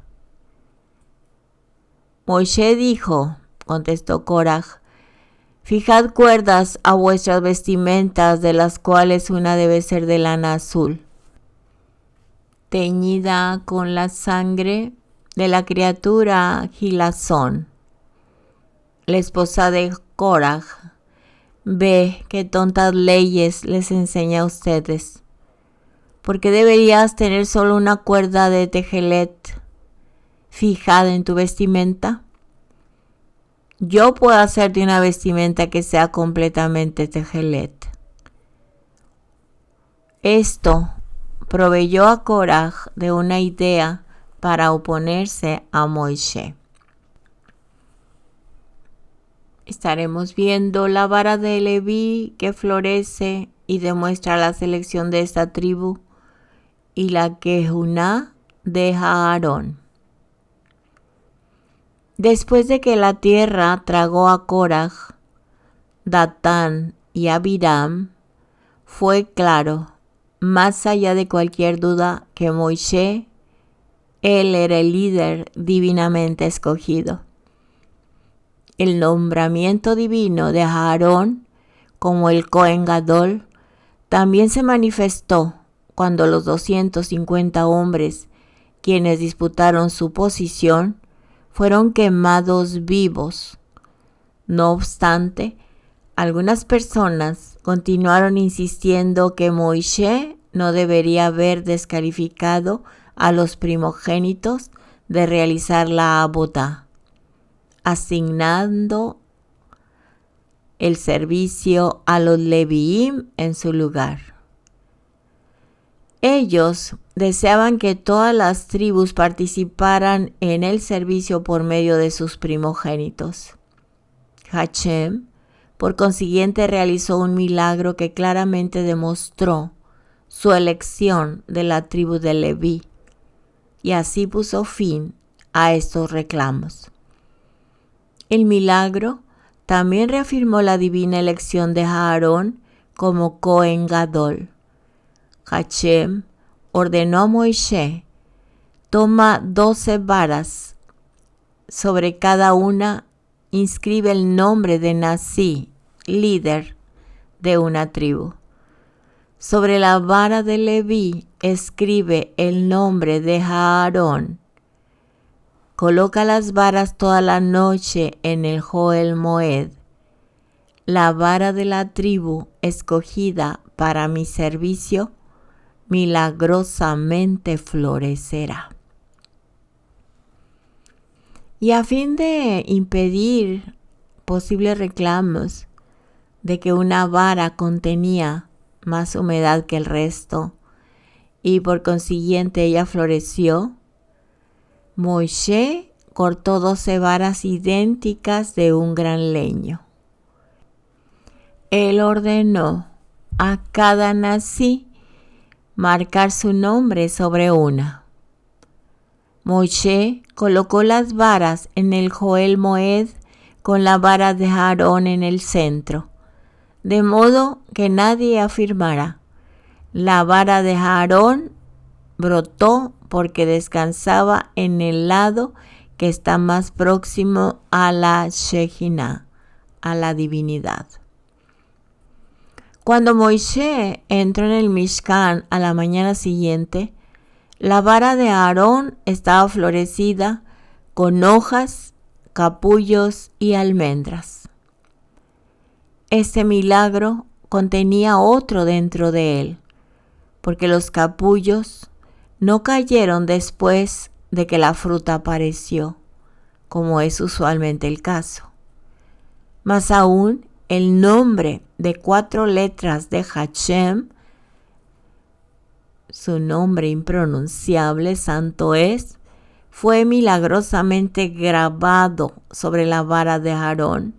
Moisés dijo, contestó Koraj: fijad cuerdas a vuestras vestimentas, de las cuales una debe ser de lana azul, teñida con la sangre de la criatura Gilazón. La esposa de Koraj: ve qué tontas leyes les enseña a ustedes. ¿Por qué deberías tener solo una cuerda de tejelet fijada en tu vestimenta? Yo puedo hacerte una vestimenta que sea completamente tejelet. Esto proveyó a Koraj de una idea para oponerse a Moisés. Estaremos viendo la vara de Leví que florece y demuestra la selección de esta tribu, y la Kejuná de Aarón. Después de que la tierra tragó a Koraj, Datán y Abiram, fue claro, más allá de cualquier duda, que Moisés, él era el líder divinamente escogido. El nombramiento divino de Aarón como el Cohen Gadol también se manifestó cuando los 250 hombres, quienes disputaron su posición, fueron quemados vivos. No obstante, algunas personas continuaron insistiendo que Moisés no debería haber descalificado a los primogénitos de realizar la abodá, asignando el servicio a los leviim en su lugar. Ellos deseaban que todas las tribus participaran en el servicio por medio de sus primogénitos. Hashem, por consiguiente, realizó un milagro que claramente demostró su elección de la tribu de Leví, y así puso fin a estos reclamos. El milagro también reafirmó la divina elección de Aarón como Cohen Gadol. Hashem ordenó a Moisés: toma 12 varas, sobre cada una inscribe el nombre de Nasi, líder de una tribu. Sobre la vara de Leví escribe el nombre de Aarón. Coloca las varas toda la noche en el Joel Moed, la vara de la tribu escogida para mi servicio, milagrosamente florecerá. Y a fin de impedir posibles reclamos de que una vara contenía más humedad que el resto y por consiguiente ella floreció, Moisés cortó 12 varas idénticas de un gran leño. Él ordenó a cada Nasi marcar su nombre sobre una. Moisés colocó las varas en el Ohel Moed con la vara de Aarón en el centro, de modo que nadie afirmara: la vara de Aarón brotó porque descansaba en el lado que está más próximo a la Shekinah, a la divinidad. Cuando Moisés entró en el Mishkan a la mañana siguiente, la vara de Aarón estaba florecida con hojas, capullos y almendras. Este milagro contenía otro dentro de él, porque los capullos no cayeron después de que la fruta apareció, como es usualmente el caso. Más aún, el nombre de 4 letras de Hashem, su nombre impronunciable, santo es, fue milagrosamente grabado sobre la vara de Aarón,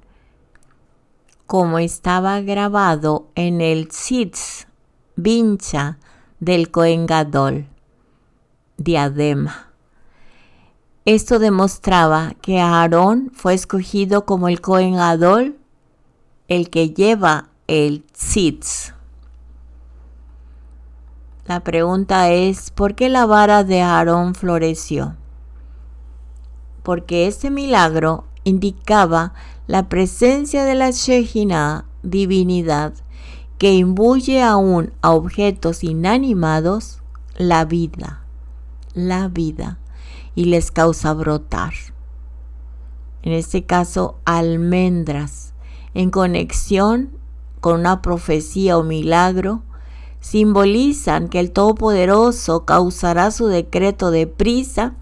como estaba grabado en el tzitz, vincha del Cohen Gadol, diadema. Esto demostraba que Aarón fue escogido como el Cohen Gadol, el que lleva el tzitz. La pregunta es, ¿por qué la vara de Aarón floreció? Porque este milagro indicaba la presencia de la Shekinah, divinidad, que imbuye aún a objetos inanimados la vida, y les causa brotar. En este caso, almendras, en conexión con una profecía o milagro, simbolizan que el Todopoderoso causará su decreto deprisa,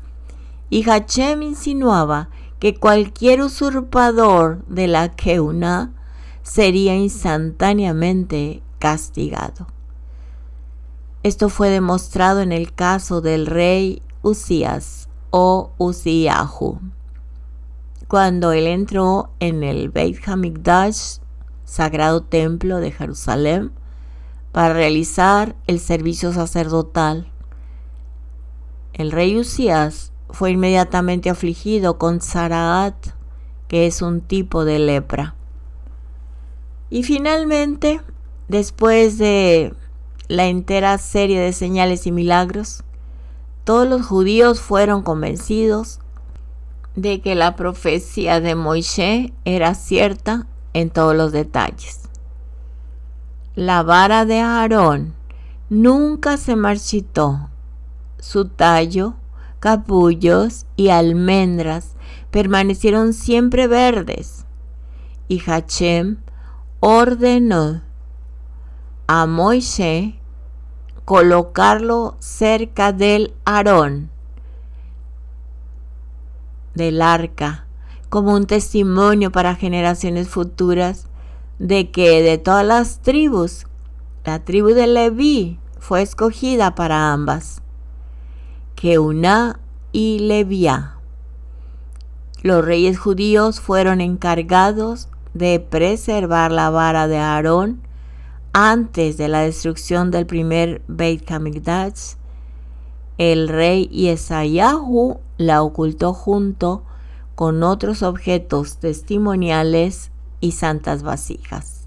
y Hashem insinuaba que cualquier usurpador de la Keuná sería instantáneamente castigado. Esto fue demostrado en el caso del rey Usías o Uziyahu, cuando él entró en el Beit HaMikdash, sagrado templo de Jerusalén, para realizar el servicio sacerdotal. El rey Usías fue inmediatamente afligido con Tzaraat, que es un tipo de lepra. Y finalmente, después de la entera serie de señales y milagros, todos los judíos fueron convencidos de que la profecía de Moisés era cierta en todos los detalles. La vara de Aarón nunca se marchitó. Su tallo, capullos y almendras permanecieron siempre verdes. Y Hashem ordenó a Moisés colocarlo cerca del Aarón, del arca, como un testimonio para generaciones futuras de que de todas las tribus, la tribu de Leví fue escogida para ambas, Keuná y Leviá. Los reyes judíos fueron encargados de preservar la vara de Aarón antes de la destrucción del primer Beit HaMikdash. El rey Yesayahu la ocultó junto con otros objetos testimoniales y santas vasijas.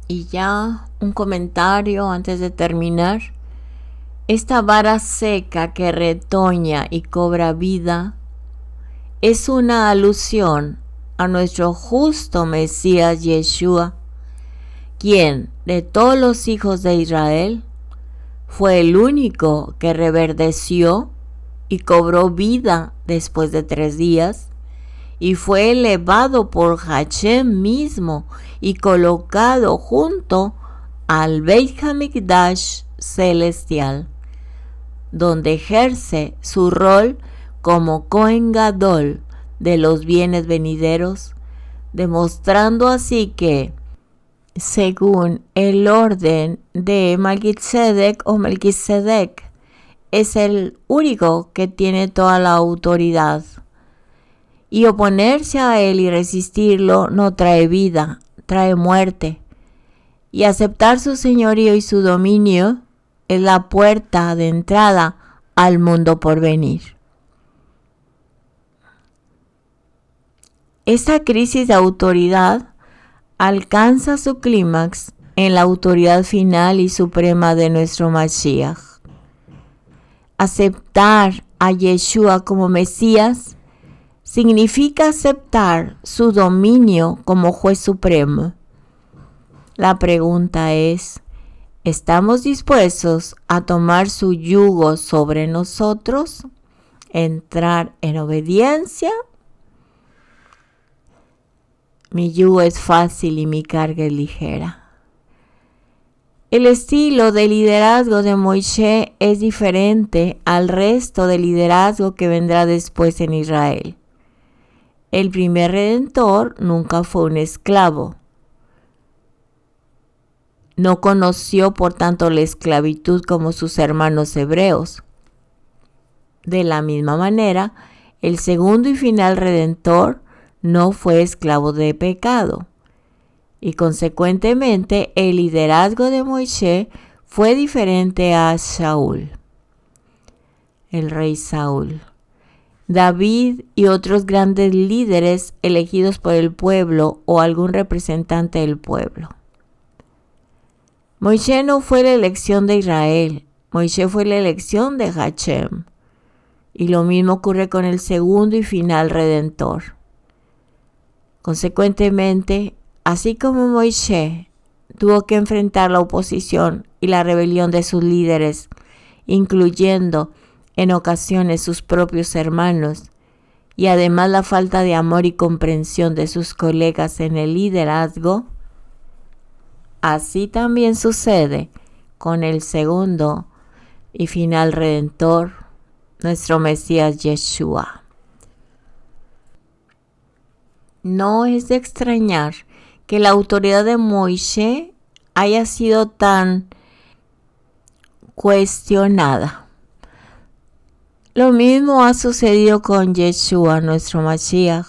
Y ya un comentario antes de terminar. Esta vara seca que retoña y cobra vida es una alusión a nuestro justo Mesías Yeshua, quien de todos los hijos de Israel fue el único que reverdeció y cobró vida después de 3 días, y fue elevado por Hashem mismo y colocado junto al Beit HaMikdash celestial, donde ejerce su rol como Cohen Gadol de los bienes venideros, demostrando así que, según el orden de Melquisedec o Melquisedec, es el único que tiene toda la autoridad. Y oponerse a él y resistirlo no trae vida, trae muerte. y aceptar su señorío y su dominio es la puerta de entrada al mundo por venir. Esta crisis de autoridad alcanza su clímax en la autoridad final y suprema de nuestro Mashiach. Aceptar a Yeshua como Mesías significa aceptar su dominio como juez supremo. La pregunta es, ¿estamos dispuestos a tomar su yugo sobre nosotros? ¿Entrar en obediencia? Mi yugo es fácil y mi carga es ligera. El estilo de liderazgo de Moisés es diferente al resto del liderazgo que vendrá después en Israel. El primer redentor nunca fue un esclavo. No conoció, por tanto, la esclavitud como sus hermanos hebreos. De la misma manera, el segundo y final redentor no fue esclavo de pecado. Y consecuentemente el liderazgo de Moisés fue diferente a Saúl, el rey Saúl. David y otros grandes líderes elegidos por el pueblo o algún representante del pueblo. Moisés no fue la elección de Israel, Moisés fue la elección de Hashem. Y lo mismo ocurre con el segundo y final redentor. Consecuentemente, así como Moisés tuvo que enfrentar la oposición y la rebelión de sus líderes, incluyendo en ocasiones sus propios hermanos, y además la falta de amor y comprensión de sus colegas en el liderazgo, así también sucede con el segundo y final redentor, nuestro Mesías Yeshua. No es de extrañar que la autoridad de Moisés haya sido tan cuestionada. Lo mismo ha sucedido con Yeshua, nuestro Mashiach.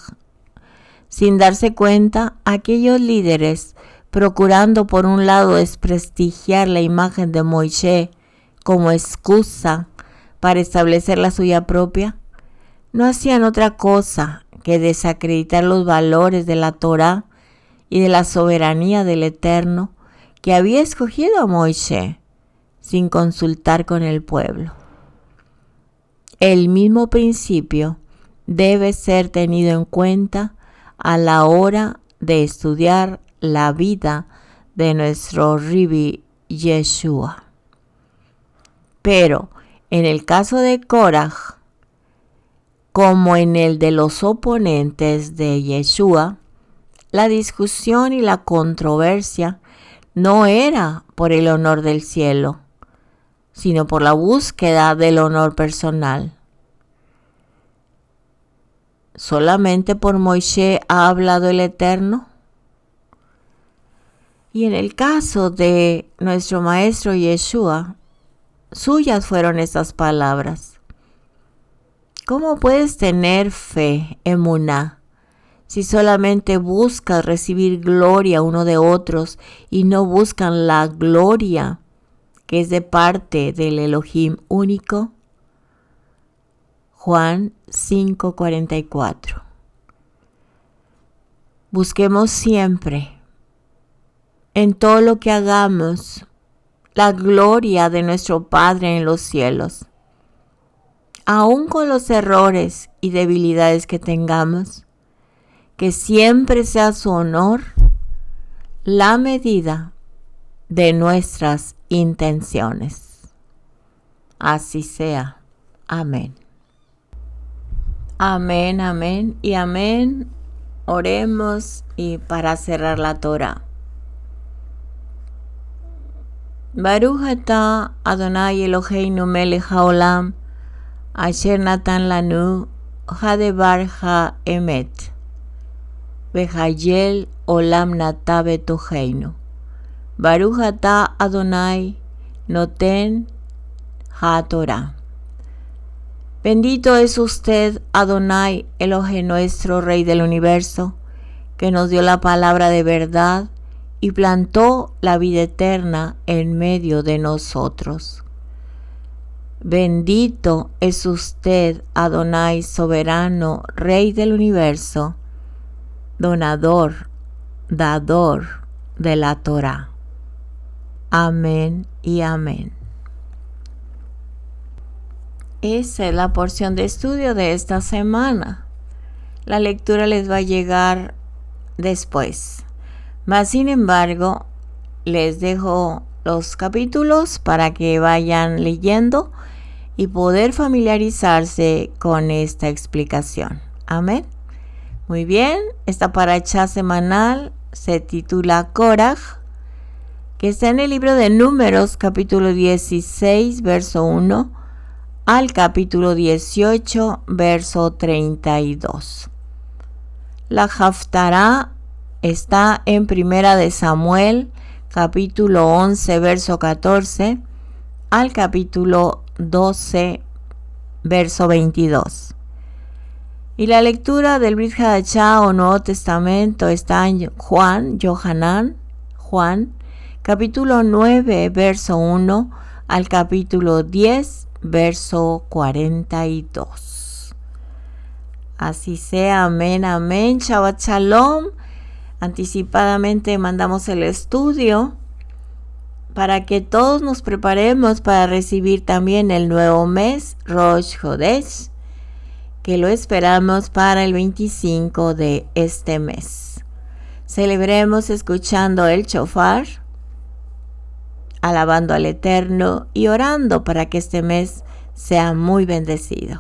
Sin darse cuenta, aquellos líderes, procurando por un lado desprestigiar la imagen de Moisés como excusa para establecer la suya propia, no hacían otra cosa que desacreditar los valores de la Torá y de la soberanía del Eterno que había escogido a Moisés sin consultar con el pueblo. El mismo principio debe ser tenido en cuenta a la hora de estudiar la vida de nuestro Rabbi Yeshua. Pero en el caso de Korah, como en el de los oponentes de Yeshua, la discusión y la controversia no era por el honor del cielo, sino por la búsqueda del honor personal. ¿Solamente por Moisés ha hablado el Eterno? Y en el caso de nuestro Maestro Yeshua, suyas fueron estas palabras. ¿Cómo puedes tener fe, emuná, si solamente buscas recibir gloria uno de otros y no buscan la gloria que es de parte del Elohim único? Juan 5:44. Busquemos siempre, en todo lo que hagamos, la gloria de nuestro Padre en los cielos. Aún con los errores y debilidades que tengamos, que siempre sea su honor la medida de nuestras intenciones. Así sea. Amén. Amén, amén y amén. Oremos y para cerrar la Torah. Baruch atah Adonai Eloheinu melech haolam asher natan lanu hadebar ha-emet vehayel olam nata betoheinu. Baruch atah Adonai noten ha-Torah. Bendito es usted, Adonai, Elohim nuestro, Rey del universo, que nos dio la palabra de verdad y plantó la vida eterna en medio de nosotros. Bendito es usted, Adonai soberano, Rey del universo, donador, dador de la Torá. Amén y amén. Esa es la porción de estudio de esta semana. La lectura les va a llegar después. Mas, sin embargo, les dejo los capítulos para que vayan leyendo y poder familiarizarse con esta explicación. Amén. Muy bien, esta paracha semanal se titula Koraj, que está en el libro de Números, capítulo 16, verso 1, al capítulo 18, verso 32. La Haftará está en Primera de Samuel, capítulo 11, verso 14, al capítulo 12, verso 22. Y la lectura del Brit Hadashah o Nuevo Testamento está en Juan, capítulo 9, verso 1, al capítulo 10, verso 42. Así sea, amén, amén. Shabbat Shalom. Anticipadamente mandamos el estudio para que todos nos preparemos para recibir también el nuevo mes, Rosh Chodesh, que lo esperamos para el 25 de este mes. Celebremos escuchando el shofar, alabando al Eterno y orando para que este mes sea muy bendecido.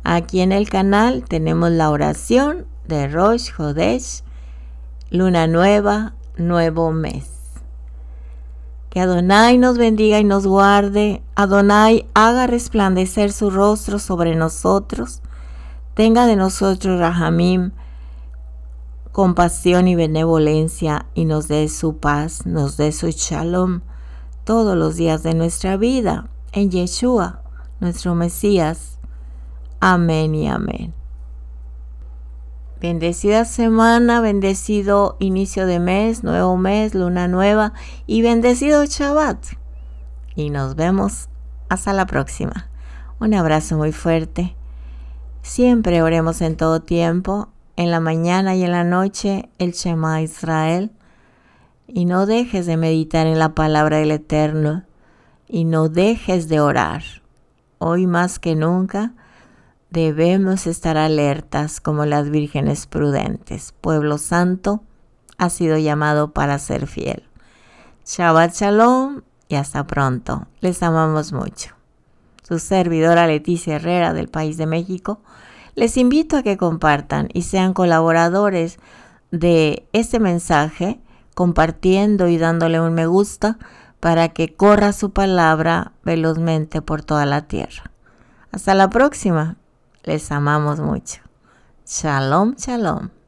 Aquí en el canal tenemos la oración de Rosh Chodesh, luna nueva, nuevo mes. Que Adonai nos bendiga y nos guarde. Adonai haga resplandecer su rostro sobre nosotros. Tenga de nosotros Rahamim, compasión y benevolencia, y nos dé su paz, nos dé su shalom todos los días de nuestra vida, en Yeshua, nuestro Mesías. Amén y amén. Bendecida semana, bendecido inicio de mes, nuevo mes, luna nueva y bendecido Shabbat. Y nos vemos hasta la próxima. Un abrazo muy fuerte. Siempre oremos en todo tiempo, en la mañana y en la noche, el Shema Israel. Y no dejes de meditar en la palabra del Eterno. Y no dejes de orar. Hoy más que nunca debemos estar alertas como las vírgenes prudentes. Pueblo santo ha sido llamado para ser fiel. Shabbat Shalom y hasta pronto. Les amamos mucho. Su servidora Leticia Herrera del país de México, les invito a que compartan y sean colaboradores de este mensaje, compartiendo y dándole un me gusta para que corra su palabra velozmente por toda la tierra. Hasta la próxima. Les amamos mucho. Shalom, shalom.